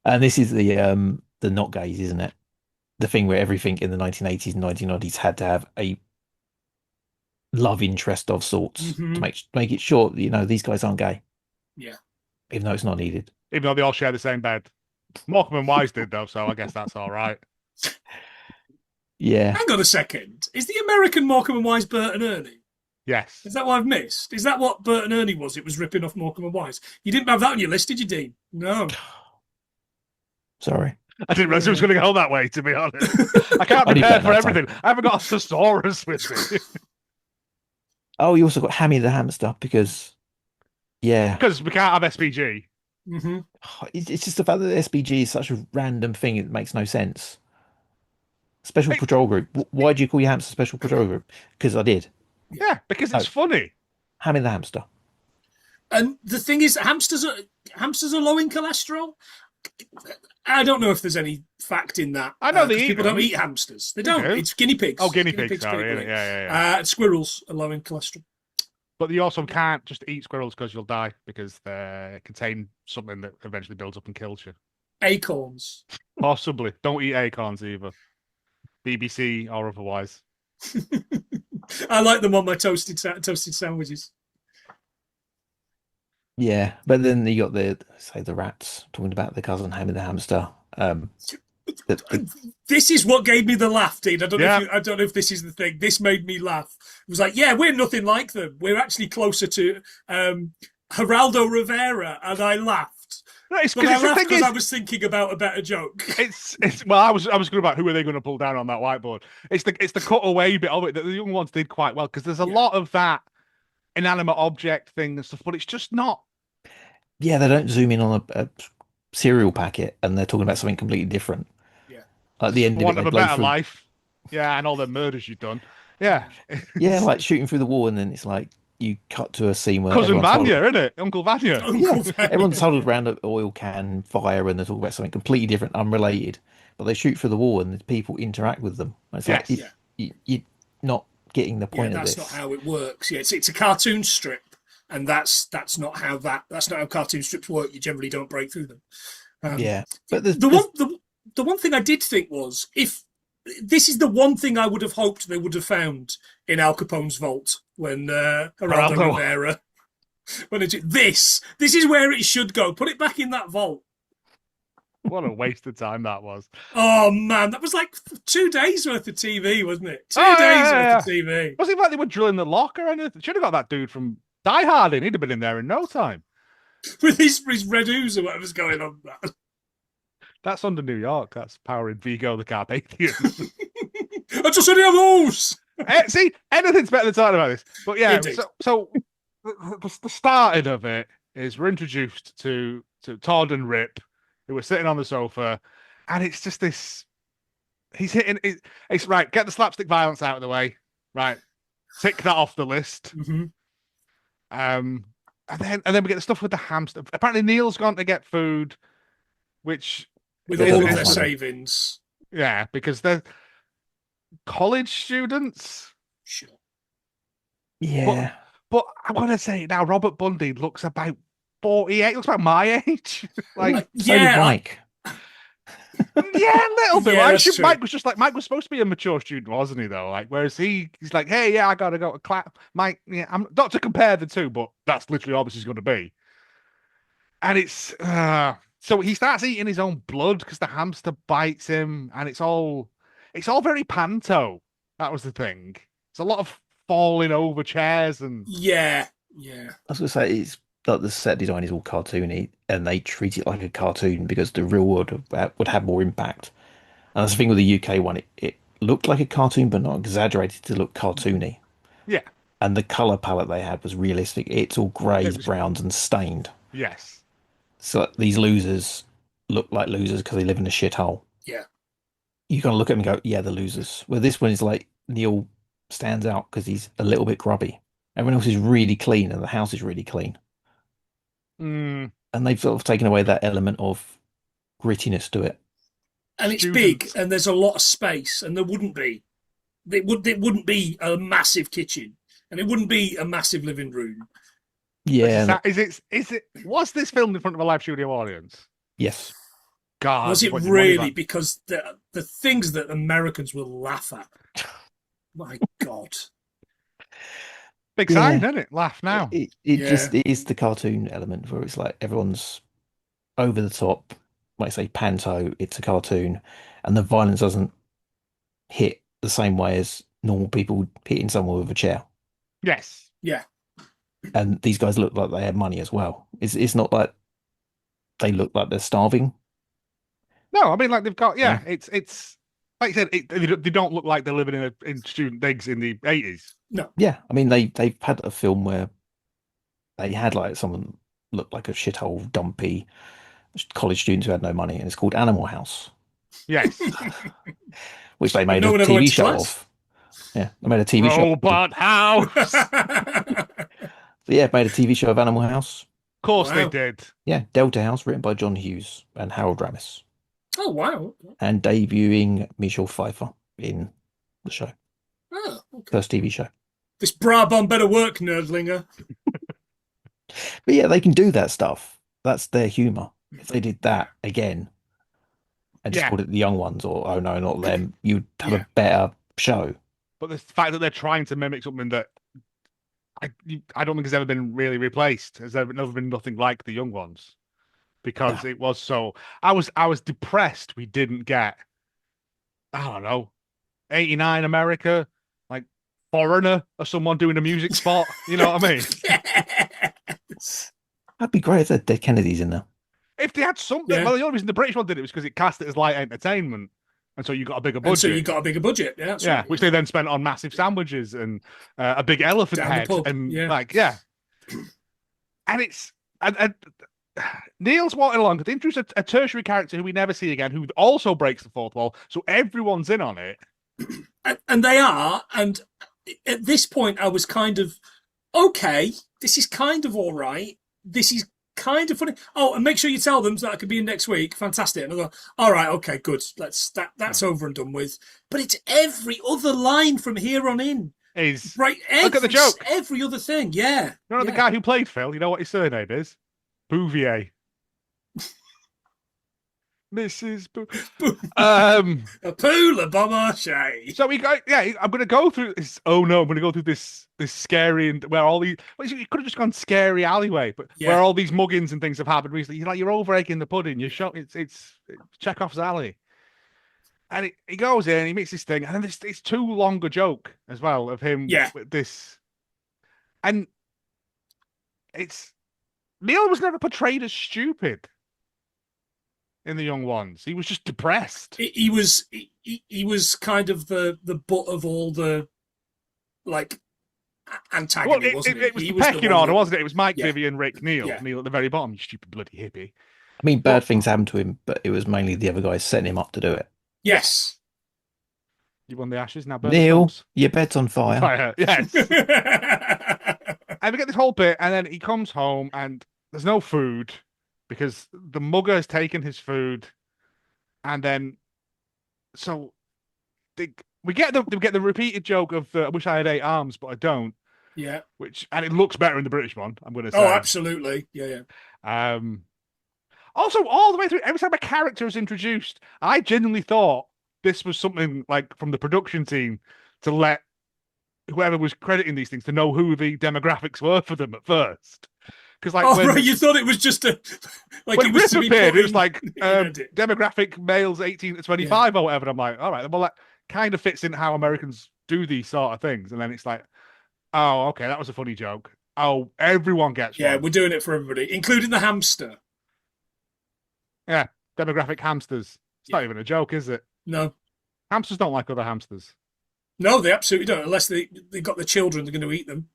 And this is the not gays, isn't it? The thing where everything in the 1980s and 1990s had to have a love interest of sorts to make it sure these guys aren't gay. Yeah. Even though it's not needed. Even though they all share the same bed. Morecambe and Wise did though, so I guess that's all right. Yeah. Hang on a second. Is the American Morecambe and Wise Bert and Ernie? Yes. Is that what I've missed? Is that what Bert and Ernie was? It was ripping off Morecambe and Wise. You didn't have that on your list, did you, Dean? No. Sorry. I didn't realize it was going to go that way, to be honest. I can't I need prepare that for next everything. I haven't got a thesaurus with me. Oh, you also got Hammy the Hamster because, yeah, Because we can't have SPG. Mm-hmm. it's just the fact that the SBG is such a random thing. It makes no sense. Special Patrol Group. Why do you call your hamster Special Patrol Group? Because I did. Yeah, because it's funny. Hammy the Hamster. And the thing is, hamsters are low in cholesterol. I don't know if there's any fact in that. I know they 'cause eat people them. don't eat hamsters. They don't. do. It's guinea pigs. Oh, guinea pigs, sorry. people eat. Yeah. And squirrels are low in cholesterol. But you also can't just eat squirrels because you'll die because they contain something that eventually builds up and kills you. Acorns. Possibly. Don't eat acorns either. BBC or otherwise. I like them on my toasted sandwiches. Yeah, but then you got the rats talking about the cousin Hammy the Hamster. This is what gave me the laugh, Dean. I don't Yeah. know if this is the thing. This made me laugh. It was like, yeah, we're nothing like them. We're actually closer to Geraldo Rivera, and I laughed. No, it's But I laughed because because I was thinking about a better joke. it's well, I was going about who are they going to pull down on that whiteboard. It's the cutaway bit of it that the young ones did quite well because there's a lot of that inanimate object thing and stuff, but it's just not. Yeah, they don't zoom in on a cereal packet and they're talking about something completely different. Yeah. At the For end of it, want they of a blow better through. life. Yeah, and all the murders you've done. Yeah. Yeah, It's like shooting through the wall, and then it's like you cut to a scene where Cousin everyone's huddled. Vanya, isn't it? Uncle Vanya. Yeah, Uncle everyone's Vanya. huddled around an oil can fire, and they're talking about something completely different, unrelated. But they shoot through the wall, and the people interact with them. And it's like Yes. you're not getting the Yeah, point of that's not this. how it works. Yeah, it's a cartoon strip, and that's not how cartoon strips work. You generally don't break through them. Yeah, but The one thing I did think was, if this is the one thing I would have hoped they would have found in Al Capone's vault when Geraldo Geraldo. Rivera, when this is where it should go. Put it back in that vault. What a waste of time that was. Oh man, that was like 2 days worth of TV, wasn't it? Two Oh, days yeah. worth of TV. Wasn't it like they were drilling the lock or anything? Should have got that dude from Die Hard in. He'd have been in there in no time. With his red ooze or whatever's going on. That's under New York. That's powering Vigo the Carpathians. I just said those. See, anything's better than talking about this. But yeah, Indeed. so the starting of it is we're introduced to Todd and Rip, who are sitting on the sofa, and it's just this. He's hitting. It's right. Get the slapstick violence out of the way. Right, tick that off the list. Mm-hmm. And then we get the stuff with the hamster. Apparently, Neil's gone to get food, which With It all doesn't of their matter. savings. yeah, because they're college students. Sure. yeah. But I'm gonna say now, Robert Bundy looks about 48. Looks about my age. Like, So did Mike. yeah, a little bit. Yeah, I that's should, true. Mike was just like Mike was supposed to be a mature student, wasn't he? Though, like, whereas he's like, hey, yeah, I gotta go to class. Mike, yeah, I'm not to compare the two, but that's literally all this is going to be. And it's so he starts eating his own blood because the hamster bites him, and it's all very panto. That was the thing. It's a lot of falling over chairs and Yeah. I was gonna say it's like the set design is all cartoony, and they treat it like a cartoon because the real world would have more impact. And that's the thing with the UK one; it looked like a cartoon, but not exaggerated to look cartoony. yeah, And the color palette they had was realistic. It's all greys, it was browns, and stained. yes, So these losers look like losers because they live in a shithole. Yeah. You gotta look at them and go, yeah, the losers. Where this one is like Neil stands out because he's a little bit grubby. Everyone else is really clean, and the house is really clean. mm, And they've sort of taken away that element of grittiness to it. And it's big, Students. and there's a lot of space, and there wouldn't be. It wouldn't be a massive kitchen, and it wouldn't be a massive living room. Yeah. Is it was this filmed in front of a live studio audience? Yes. God, Was it put your money really? back. Because the things that Americans will laugh at. My God. Big Yeah. sign, isn't it? Laugh now. It Yeah. just it is the cartoon element where it's like everyone's over the top, like say panto, it's a cartoon, and the violence doesn't hit the same way as normal people hitting someone with a chair. Yes. Yeah. And these guys look like they have money as well. It's not like they look like they're starving. No, I mean like they've got Yeah. It's like you said, they don't look like they're living in student digs in the 80s. Yeah, I mean they've had a film where they had like someone look like a shithole, dumpy college students who had no money, and it's called Animal House, Yes. which they made no a one ever TV went to show class. of. Yeah, they made a TV show. Robot House. So yeah, made a TV show of Animal House. Of course they Wow. did. Yeah, Delta House, written by John Hughes and Harold Ramis, Oh, wow. and debuting Michelle Pfeiffer in the show, Oh, okay. first TV show. This Brabant better work, nerdlinger. But yeah, they can do that stuff. That's their humor. If they did that again and just Yeah. called it the young ones, or oh no, not them, you'd have Yeah. a better show. But the fact that they're trying to mimic something that I don't think has ever been really replaced. Has there never been nothing like the young ones? Because it was so I was depressed we didn't get, I don't know, 89 America, like Foreigner or someone doing a music spot. You know what I mean? Yes. That'd be great if they had Dead Kennedys in there. If they had something, Yeah. well, the only reason the British one did it was because it cast it as light entertainment. And so you got a bigger And so budget. you got a bigger budget. Yeah, that's right. Which they then spent on massive sandwiches and a big elephant Down the head pub, and yeah. like and it's and Neil's walking along. They introduce a tertiary character who we never see again, who also breaks the fourth wall. So everyone's in on it. And they are. And at this point, I was kind of, okay, this is kind of all right. This is kind of funny. Oh, and make sure you tell them that I could be in next week. Fantastic. And I go, all right, okay, good. That's over and done with. But it's every other line from here on in. Is right? Look at the joke. Every other thing, yeah. You know the guy who played Phil? You know what his surname is? Bouvier. Mrs. A Pula Beaumarchais. So we go. I'm going to go through this. Oh no, I'm going to go through this scary and where all these. Well, you could have just gone scary alleyway, but where all these muggings and things have happened recently. You're over egging the pudding. You're shot. It's Chekhov's alley. And he goes in, he makes this thing, and then it's too long a joke as well of him with this. And Neil was never portrayed as stupid in The Young Ones. He was just depressed. He was kind of the butt of all the like antagony, wasn't he? It was the pecking order, wasn't it? It was Mike, Vivian, Rick, Neil. Neil at the very bottom, you stupid bloody hippie. I mean, bad things happened to him, but it was mainly the other guys setting him up to do it. Yes. You won the Ashes now, Neil, your bed's on fire. Yes. And we get this whole bit, and then he comes home, and there's no food because the mugger has taken his food, and then we get the repeated joke of I wish I had 8 arms, but I don't. Yeah. And it looks better in the British one, I'm going to say. Oh, absolutely. Yeah. Also, all the way through, every time a character is introduced, I genuinely thought this was something like from the production team to let whoever was crediting these things to know who the demographics were for them at first. Because right, you thought it was just it was to be appeared, it was like demographic males 18 to 25 or whatever. And I'm like, all right, well, that kind of fits in how Americans do these sort of things. And then it's like, oh, okay, that was a funny joke. Oh, everyone gets one. Yeah, we're doing it for everybody, including the hamster. Yeah, demographic hamsters. It's not even a joke, is it? No. Hamsters don't like other hamsters. No, they absolutely don't, unless they got the children, they're going to eat them.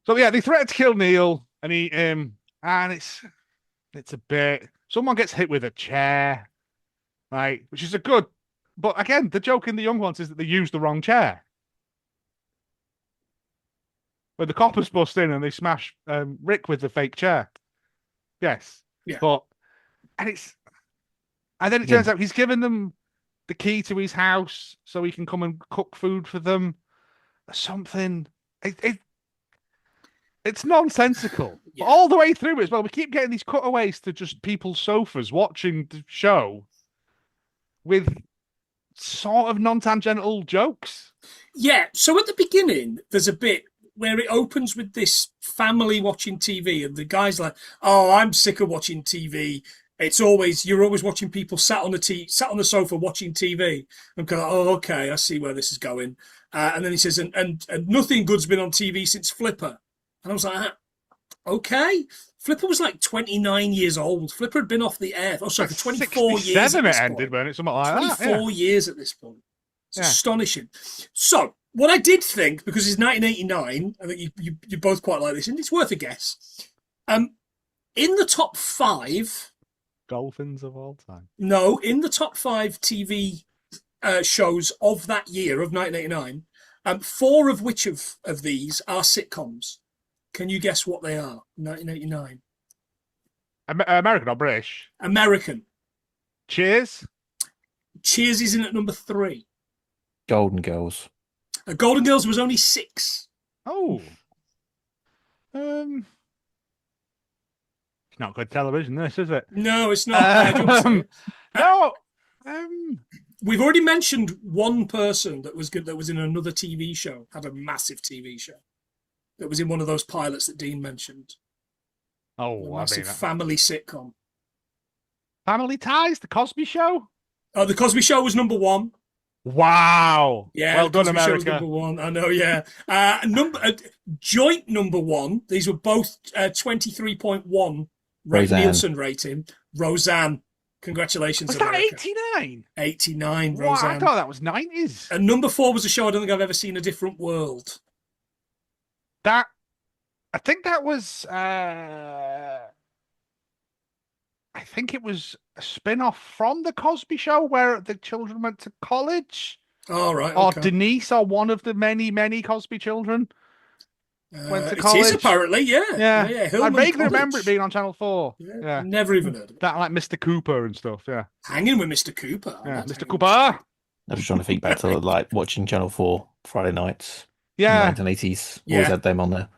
So yeah, they threaten to kill Neil and eat him, and it's a bit. Someone gets hit with a chair, right? Which is a good, but again, the joke in The Young Ones is that they used the wrong chair. When the coppers bust in and they smash Rick with the fake chair. Yes. Yeah. And then it turns out he's given them the key to his house so he can come and cook food for them. Something. It's nonsensical. Yeah. All the way through it as well. We keep getting these cutaways to just people's sofas watching the show with sort of non-tangential jokes. Yeah. So at the beginning, there's a bit where it opens with this family watching TV, and the guy's like, "Oh, I'm sick of watching TV. You're always watching people sat on the sofa watching TV." I'm kind of, oh, okay, I see where this is going. And then he says, and nothing good's been on TV since Flipper. And I was like, okay. Flipper was like 29 years old. Flipper had been off the air. Oh, sorry, for 24 years. It ended, when it's something like 24 years at this point. It's astonishing. So, what I did think, because it's 1989, I think you both quite like this, and it's worth a guess. In the top 5 dolphins of all time. No, in the top 5 TV shows of that year of 1989, 4 of which of these are sitcoms. Can you guess what they are? 1989. American or British? American. Cheers. Cheers is in at number 3. Golden Girls. Golden Girls was only 6. Oh. It's not good television, this, is it? No, it's not. No. We've already mentioned one person that was good, that was in another TV show, had a massive TV show. That was in one of those pilots that Dean mentioned. Oh, a massive family sitcom. Family Ties, The Cosby Show? Oh, The Cosby Show was number 1. Wow. Yeah, well done, Cosby America. Show was number 1. I know, yeah. Joint number 1. These were both 23.1 Nielsen rating. Roseanne. Congratulations, Was that America. 89? 89, Wow, I Roseanne. thought that was 90s. And number 4 was a show I don't think I've ever seen, A Different World. That I think that was I think it was a spin-off from the Cosby Show where the children went to college. All right, Or okay. Denise or one of the many, many Cosby children went to It college. is apparently, yeah. Yeah. I Hillman vaguely College. remember it being on Channel 4. Yeah. Yeah. Never even heard of it. That like Mr. Cooper and stuff, yeah. Hanging with Mr. Cooper. Yeah, That's Mr. hanging Cooper. I was trying to think back to like watching Channel 4 Friday nights in the Yeah. 1980s. Yeah. Always had them on there.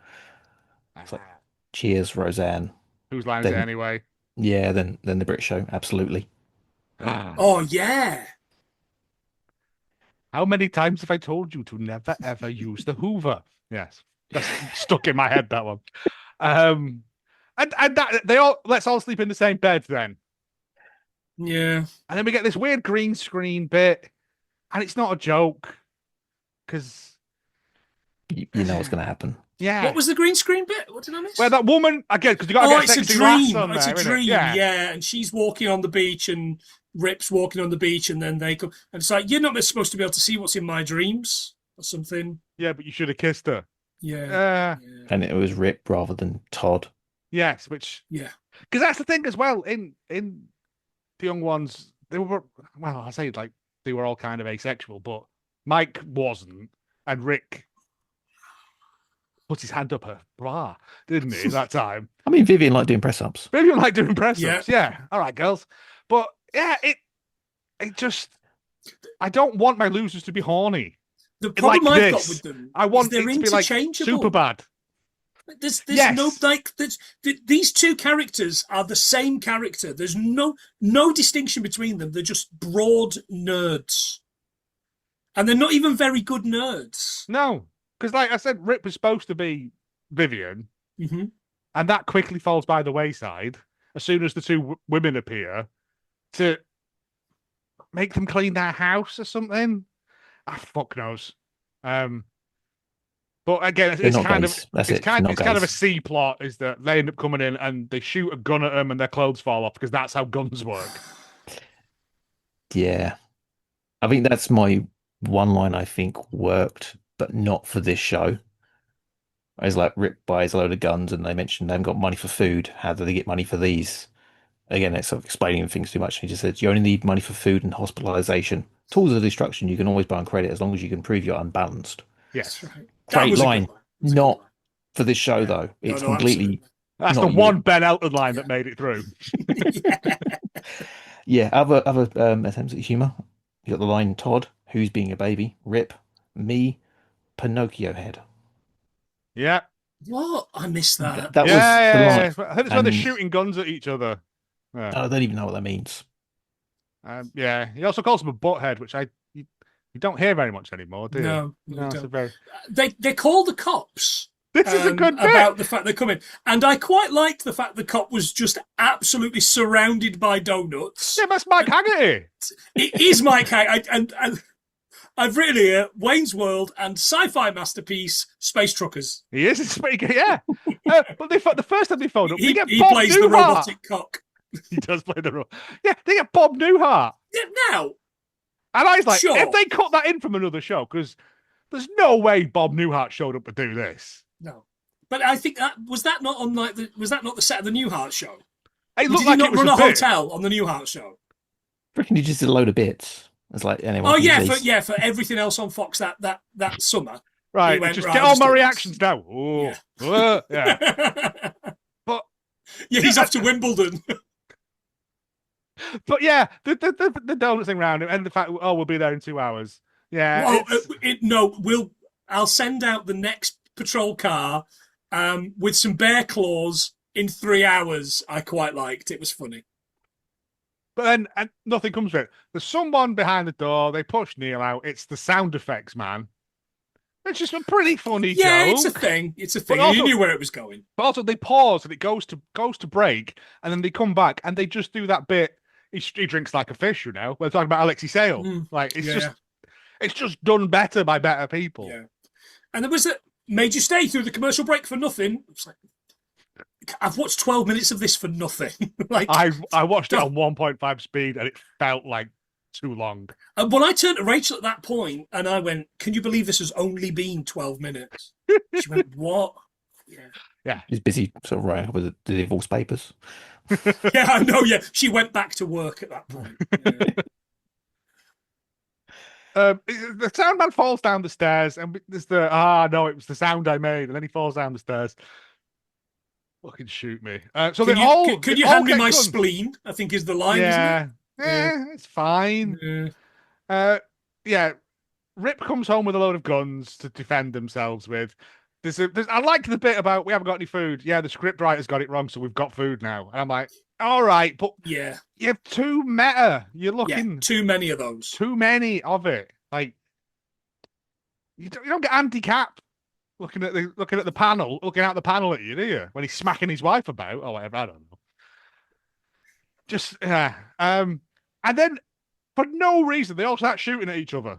It's like Cheers, Roseanne. Whose line is it Then- anyway? Yeah, then the Brit Show, absolutely. Oh, yeah. How many times have I told you to never ever use the Hoover? Yes. That's stuck in my head, that one. And that let's all sleep in the same bed then. Yeah. And then we get this weird green screen bit, and it's not a joke. Because You know what's going to happen. yeah. What was the green screen bit? What did I miss? Where that woman again, because you got to Oh, get it's a sexy lass dream. on It's there, a isn't it? dream. Yeah. Yeah. And she's walking on the beach, and Rip's walking on the beach, and then they come, and it's like, you're not supposed to be able to see what's in my dreams or something. Yeah, but you should have kissed her. Yeah. Yeah. And it was Rip rather than Todd. Yes, which Yeah. because that's the thing as well. In the young ones, they were I say like they were all kind of asexual, but Mike wasn't, and Rick put his hand up her bra, didn't he? At that time, I mean, Vivian liked doing press ups. maybe you like doing press Yeah. ups. Yeah, all right, girls, but yeah, it just I don't want my losers to be horny. The problem Like I've got this. with them I want is they're it to be like interchangeable. super bad. There's Yes. no these two characters are the same character. There's no distinction between them. They're just broad nerds, and they're not even very good nerds. No, because like I said, Rip was supposed to be Vivian, Mm-hmm. and that quickly falls by the wayside as soon as the two women appear to make them clean their house or something. Ah, fuck knows. But again, They're it's not kind gays. of That's it's it. kind Not it's kind of a gays. C plot is that they end up coming in and they shoot a gun at them and their clothes fall off because that's how guns work. Yeah. I think that's my one line I think worked, but not for this show. It's like Rip buys a load of guns and they mention they haven't got money for food. How do they get money for these? Again, it's sort of explaining things too much. He just said, you only need money for food and hospitalization. Tools of destruction you can always buy on credit as long as you can prove you're unbalanced. Yes, That's right. Great was a good line. That's a good Not line. for this show, Yeah. though. It's No, completely... that's Not the you. one Ben Elton line that made it through. Yeah. Yeah, other attempts at humour. You got the line, Todd, who's being a baby? Rip, me, Pinocchio head. Yeah, What? I missed that. That was the yeah. line. I think it's when they're And- shooting guns at each other. Yeah. I don't even know what that means. Yeah, he also calls him a butthead, which you don't hear very much anymore, do you? No, it's a very. they call the cops. This is a good bit. About the fact they're coming, and I quite liked the fact the cop was just absolutely surrounded by donuts. Yeah, that's Mike Haggerty. It is Mike Hag, and I've written here Wayne's World and sci-fi masterpiece Space Truckers. He is a speaker, yeah. But the first time they phoned up, they He get Bob plays the Newhart. robotic cock. He does play the role. Yeah, they get Bob Newhart, Yeah, now, and I was like, Sure. if they cut that in from another show, because there's no way Bob Newhart showed up to do this. no, but I think was that not on was that not the set of the Newhart show? It Did looked he like not it was run a a bit. hotel on the Newhart show? I reckon he just did a load of bits. It's like anyone. Oh can yeah, use these. for everything else on Fox that summer. Right, He went, just right, get I'll all just my do this. reactions now. Oh, yeah. But Yeah, he's off to Wimbledon. But yeah, the donuts thing round him and the fact, we'll be there in 2 hours. Yeah. Well, I'll send out the next patrol car with some bear claws in 3 hours. I quite liked. It was funny. But then and nothing comes of it. There's someone behind the door. They push Neil out. It's the sound effects man. It's just a pretty funny Yeah, joke. it's a thing. It's a thing. also- You knew where it was going. But also they pause and it goes to break, and then they come back and they just do that bit. He drinks like a fish, you know. We're talking about Alexi Sale. Like it's just done better by better people. Yeah. And there was a made you stay through the commercial break for nothing. It's like, I've watched 12 minutes of this for nothing. Like, I watched it on 1.5 speed and it felt like too long. and when I turned to Rachel at that point and I went, "Can you believe this has only been 12 minutes?" She went, "What?" Yeah. Yeah. He's busy sort of writing up with the divorce papers. Yeah, I know. Yeah, she went back to work at that point. Yeah. The sound man falls down the stairs, and there's no, it was the sound I made, and then he falls down the stairs. Fucking shoot me. So Can they you, all could they you all hand me get my guns. spleen? I think is the line, Yeah, isn't it's fine. it? Yeah. Rip comes home with a load of guns to defend themselves with. I like the bit about we haven't got any food. Yeah, the script writer's got it wrong, so we've got food now. And I'm like, all right, but Yeah. you have too meta. You're looking Too many of those. too many of it. Like you don't get Andy Cap looking at the panel, looking out the panel at you, do you? When he's smacking his wife about or whatever. I don't know. Just and then for no reason they all start shooting at each other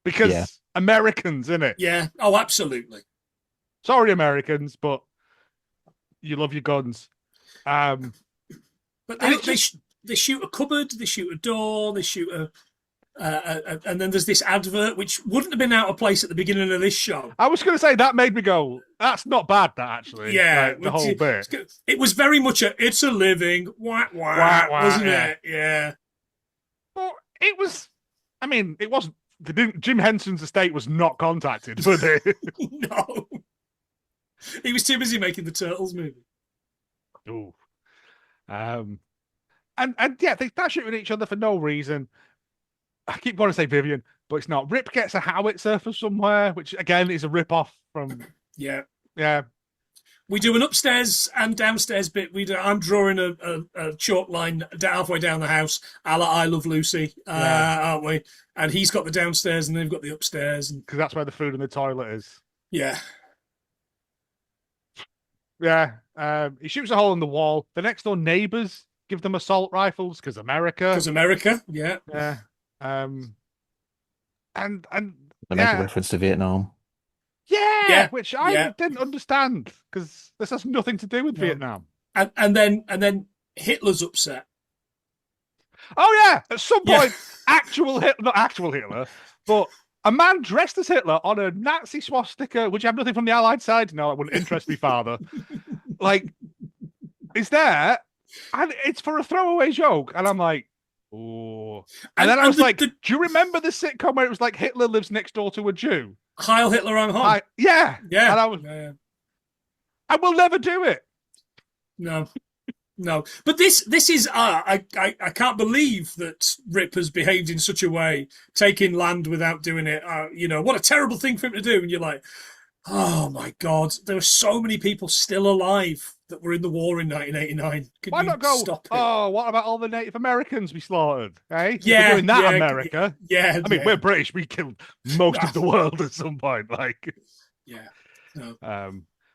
because Americans, innit? Yeah. Oh, absolutely. Sorry, Americans, but you love your guns. But they shoot a cupboard, they shoot a door, they shoot and then there's this advert which wouldn't have been out of place at the beginning of this show. I was going to say that made me go, that's not bad. That actually, Yeah, like, the whole bit. It was very much it's a living, wasn't it? Yeah. Well, it was. I mean, it wasn't. Jim Henson's estate was not contacted, were they? No. He was too busy making the Turtles movie. Ooh. And yeah, they start shooting at each other for no reason. I keep wanting to say Vivian, but it's not. Rip gets a howitzer from somewhere, which again is a rip-off from. Yeah. We do an upstairs and downstairs bit. I'm drawing a chalk line halfway down the house, a la I Love Lucy, aren't we? And he's got the downstairs and they've got the upstairs. Because that's where the food in the toilet is. Yeah. Yeah. He shoots a hole in the wall. The next door neighbors give them assault rifles because America. Yeah. Yeah. And they make a reference to Vietnam. Yeah, which I didn't understand because this has nothing to do with Vietnam. And then Hitler's upset. Oh yeah, at some point, not actual Hitler, but a man dressed as Hitler on a Nazi swastika, which have nothing from the Allied side. No, it wouldn't interest me, father. Like, is there, and it's for a throwaway joke, and I'm like, oh. And then I was like, do you remember the sitcom where it was like Hitler lives next door to a Jew? Heil Hitler on home. Yeah. And I was, I will never do it. No. But this is I can't believe that Rip has behaved in such a way, taking land without doing it. What a terrible thing for him to do. And you're like, oh my God, there are so many people still alive that were in the war in 1989. Why not go, stop it? Oh, what about all the Native Americans we slaughtered? Eh? Yeah. We're doing that, America. Yeah. I mean, we're British. We killed most of the world at some point. Like, yeah. No.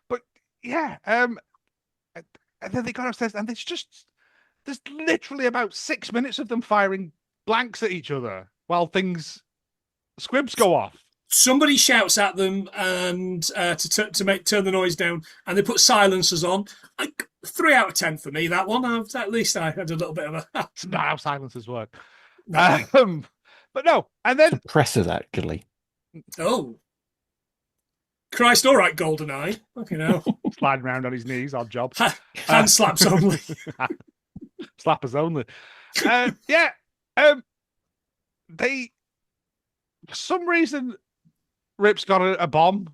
But yeah. And then they got upstairs and there's literally about 6 minutes of them firing blanks at each other while squibs go off. Somebody shouts at them and to turn the noise down, and they put silencers on. 3 out of 10 for me, that one. At least I had a little bit of a. It's not how silencers work. No. But no, and then suppressors actually. Oh, Christ! All right, GoldenEye. Okay, now sliding around on his knees, odd job. Hand slaps only. Slappers only. They, for some reason, Rip's got a bomb,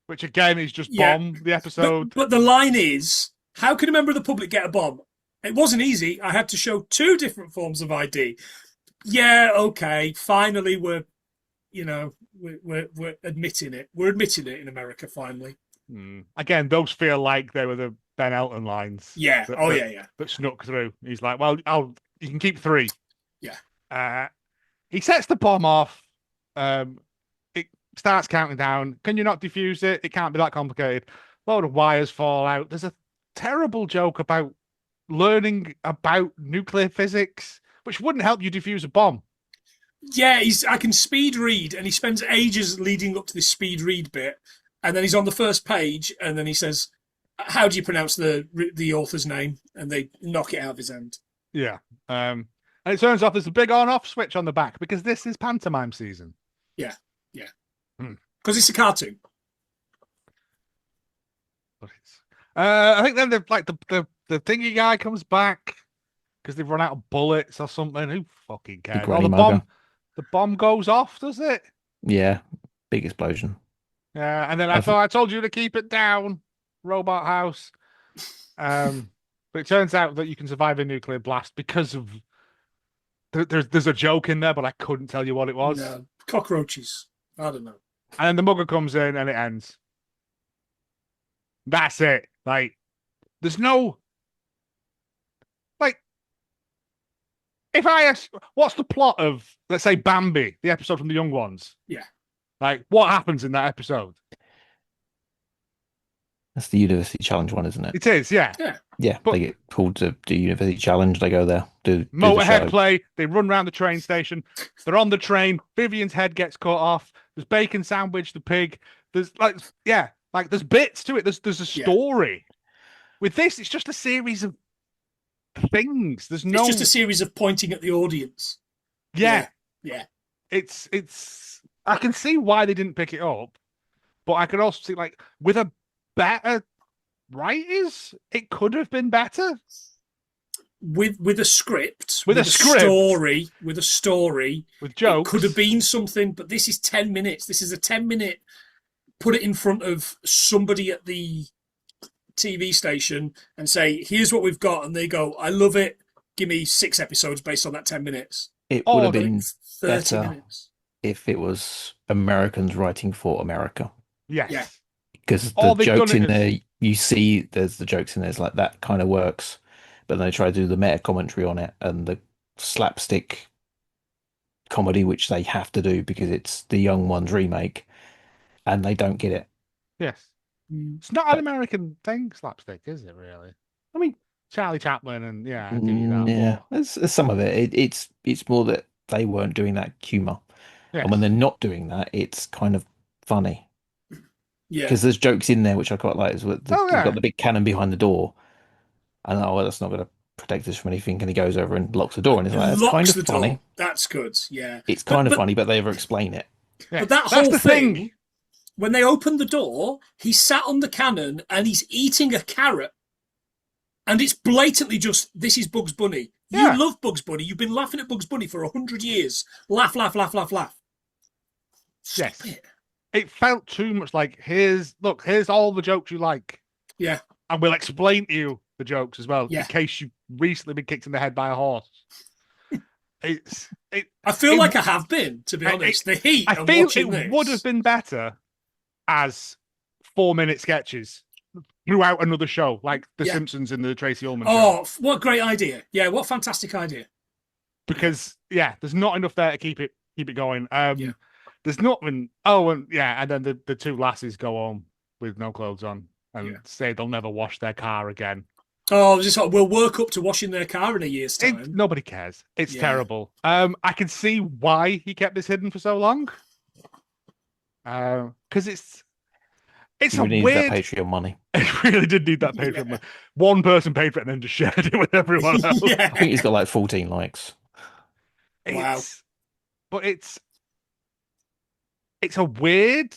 which again is just bomb the episode. But the line is, how can a member of the public get a bomb? It wasn't easy. I had to show 2 different forms of ID. Yeah, okay. Finally, we're admitting it. We're admitting it in America finally. Again, those feel like they were the Ben Elton lines. Yeah. That snuck through. He's like, well, you can keep 3. Yeah. He sets the bomb off. It starts counting down. Can you not defuse it? It can't be that complicated. A load of wires fall out. There's a terrible joke about learning about nuclear physics, which wouldn't help you defuse a bomb. Yeah, I can speed read, and he spends ages leading up to this speed read bit. and then he's on the first page, and then he says, "How do you pronounce the author's name?" And they knock it out of his hand. Yeah. And it turns off there's a big on-off switch on the back because this is pantomime season. Yeah, yeah, because it's a cartoon. But I think then the thingy guy comes back because they've run out of bullets or something. Who fucking cares? granny the mugger. bomb goes off, does it? Yeah, big explosion. Yeah, and then I told you to keep it down, Robot House. But it turns out that you can survive a nuclear blast because of there's a joke in there, but I couldn't tell you what it was. No, cockroaches. I don't know. And then the mugger comes in and it ends. That's it. Like, there's no like. If I ask, what's the plot of, let's say, Bambi, the episode from the Young Ones? Yeah. Like, what happens in that episode? That's the University Challenge one, isn't it? It is, yeah. Yeah, But- they get called to do University Challenge. They go there, do the Motorhead show. play. They run around the train station. They're on the train. Vivian's head gets cut off. There's bacon sandwich, the pig. There's there's bits to it. There's a story. With this, it's just a series of things. There's no. It's just a series of pointing at the audience. Yeah. It's I can see why they didn't pick it up, but I could also see like with a better writers, it could have been better. With a script, with a story, with jokes, it could have been something. But this is 10 minutes. This is a 10-minute. Put it in front of somebody at the TV station and say, "Here's what we've got," and they go, "I love it. Give me 6 episodes based on that 10 minutes." It would have been 30 better minutes. if it was Americans writing for America. Yes. Yeah. Because the jokes in there, you see there's the jokes in there, it's like that kind of works. But then they try to do the meta commentary on it and the slapstick comedy, which they have to do because it's the Young Ones remake, and they don't get it. Yes. It's not an American thing, slapstick, is it, really? I mean, Charlie Chaplin and, I'll give you that. Yeah, there's some of it. It's more that they weren't doing that humour. Yes. And when they're not doing that, it's kind of funny. Yeah. Because there's jokes in there which I quite like. They've got the big cannon behind the door. And that's not going to protect us from anything. And he goes over and locks the door. And it's like, that's kind of funny. Door. That's good, yeah. It's kind of funny, but they never explain it. Yeah. But that's whole thing, when they open the door, he sat on the cannon and he's eating a carrot. And it's blatantly just, this is Bugs Bunny. You love Bugs Bunny. You've been laughing at Bugs Bunny for 100 years. Laugh, laugh, laugh, laugh, laugh. Stop it. It felt too much like, here's all the jokes you like. Yeah. And we'll explain to you the jokes as well, in case you've recently been kicked in the head by a horse. I feel like I have been, to be honest. The heat. I feel it would have been better as 4-minute sketches throughout another show, like The Simpsons and the Tracy Ullman show. Oh, what a great idea. Yeah, what a fantastic idea. Because, there's not enough there to keep it going. There's nothing. Oh, and then the two lasses go home with no clothes on and say they'll never wash their car again. Oh, we'll work up to washing their car in a year's time. Nobody cares. It's terrible. I can see why he kept this hidden for so long. Because it's a weird. That Patreon money. It really did need that Patreon money. One person paid for it and then just shared it with everyone else. I think he's got like 14 likes. Wow. But it's a weird,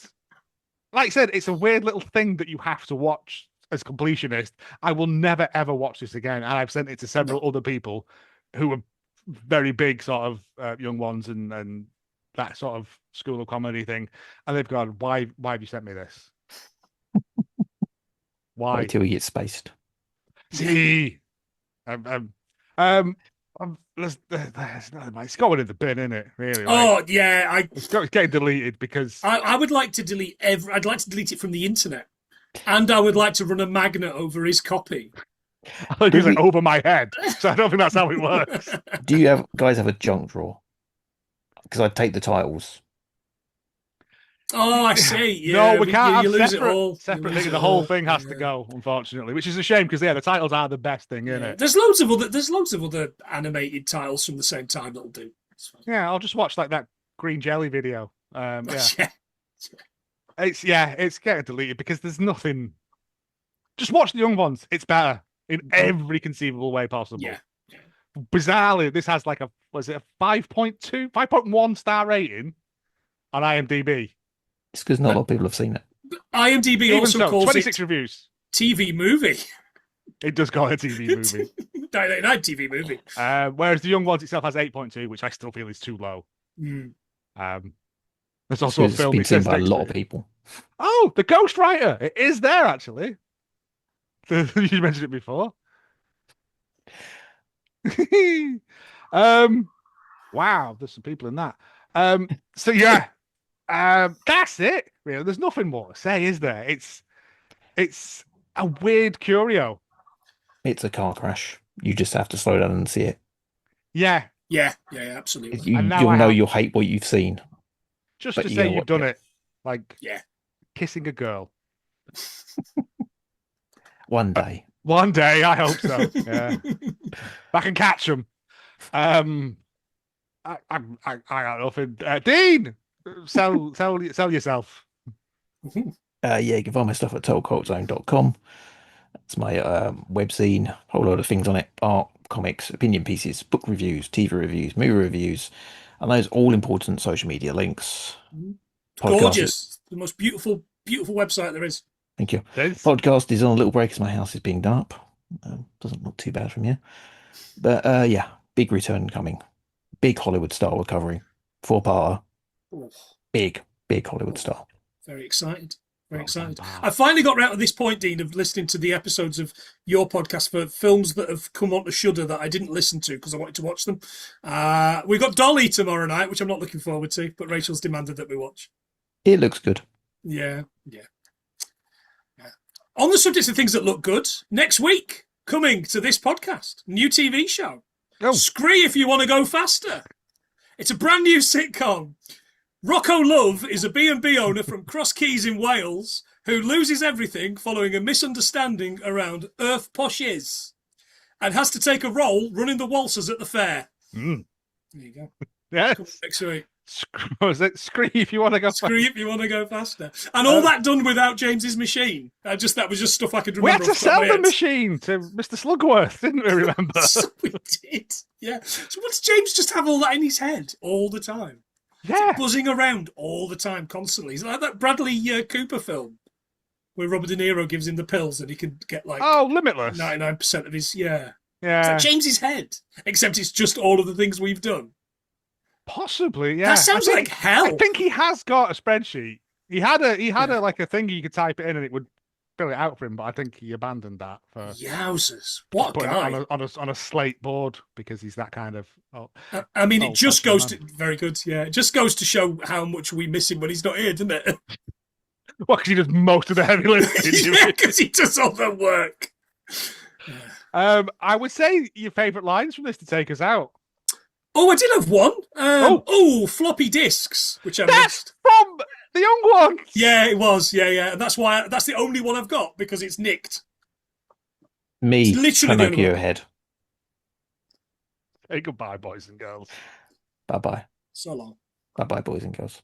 like I said, it's a weird little thing that you have to watch as completionist. I will never ever watch this again, and I've sent it to several other people who are very big sort of Young Ones and that sort of School of Comedy thing, and they've gone, why have you sent me this? Why? Wait till we get spaced. See, it's going in the bin, isn't it? Really? It's getting deleted because I would like to delete I'd like to delete it from the internet, and I would like to run a magnet over his copy. I think it's over my head, so I don't think that's how it works. Do you guys have a junk drawer? Because I'd take the titles. Oh, I see. Yeah, no, we can't you have separate thing. The whole thing has to go, unfortunately, which is a shame because the titles are the best thing, isn't it? There's loads of other animated titles from the same time that'll do. Yeah, I'll just watch like that green jelly video. it's getting deleted because there's nothing. Just watch the young ones. It's better in every conceivable way possible. Yeah. Bizarrely, this has like was it a 5.2, 5.1 star rating on IMDb. It's because not a lot of people have seen it. IMDb Even also so, calls 26 it reviews. TV movie. It does call it a TV movie. 1989 TV movie. Whereas the young ones itself has 8.2, which I still feel is too low. There's also a It's film. been It seen says by a next lot to of it. people. Oh, the Ghostwriter. It is there actually. You mentioned it before. Wow, there's some people in that. So yeah, that's it. Really, there's nothing more to say, is there? It's a weird curio. It's a car crash. You just have to slow down and see it. Yeah, Yeah, absolutely. And now You'll I know have you'll hate what you've seen. just but to you say gotta you've watch done it. it, like Yeah. kissing a girl. One day. One day, I hope so. Yeah, I can catch them. I got nothing. Dean, sell yourself. Yeah, you can find my stuff at totalcultzone.com. It's my webzine, a whole lot of things on it: art, comics, opinion pieces, book reviews, TV reviews, movie reviews, and those all important social media links. Gorgeous. The most beautiful website there is. Thank you. This? Podcast is on a little break as my house is being done up. Doesn't look too bad from here. But yeah, big return coming. Big Hollywood star we're covering. 4-parter. Oh, Big Hollywood star. very excited. Very excited. Wow. I finally got round to this point, Dean, of listening to the episodes of your podcast for films that have come onto Shudder that I didn't listen to because I wanted to watch them. We've got Dolly tomorrow night, which I'm not looking forward to, but Rachel's demanded that we watch. It looks good. Yeah. On the subject of things that look good, next week, coming to this podcast, new TV show. Oh. Scree If You Want to Go Faster. It's a brand new sitcom. Rocco Love is a B&B owner from Cross Keys in Wales who loses everything following a misunderstanding around earth poshes and has to take a role running the waltzers at the fair. There you go. Yes. Next week. Was it Scree If You Want to Go Faster? Scree If You Want to Go Faster. And all that done without James's machine. That was just stuff I could We remember. had to sell the machine to Mr. Slugworth, didn't we? Remember? So we did. Yeah. So what's James just have all that in his head all the time? Yeah. Buzzing around all the time, constantly. It's like that Bradley Cooper film where Robert De Niro gives him the pills and he can get like Limitless. 99% of his, Yeah. It's like James's head, except it's just all of the things we've done. Possibly, yeah. That sounds like hell. I think he has got a spreadsheet. He had a like a thing you could type it in and it would fill it out for him, but I think he abandoned that for Yowzers. What a putting guy. it on a slate board because he's that kind of I mean, it just goes man. to very good, yeah. It just goes to show how much we miss him when he's not here, doesn't it? Well, because he does most of the heavy lifting. Yeah, because he does all the work. I would say your favourite lines from this to take us out. Oh, I did have one. Floppy disks, which I That's missed. from the young ones. Yeah, it was. Yeah. That's why. That's the only one I've got because it's nicked. Me, It's literally the only Pinocchio one. head. Say goodbye, boys and girls. Bye-bye. So long. Bye-bye, boys and girls.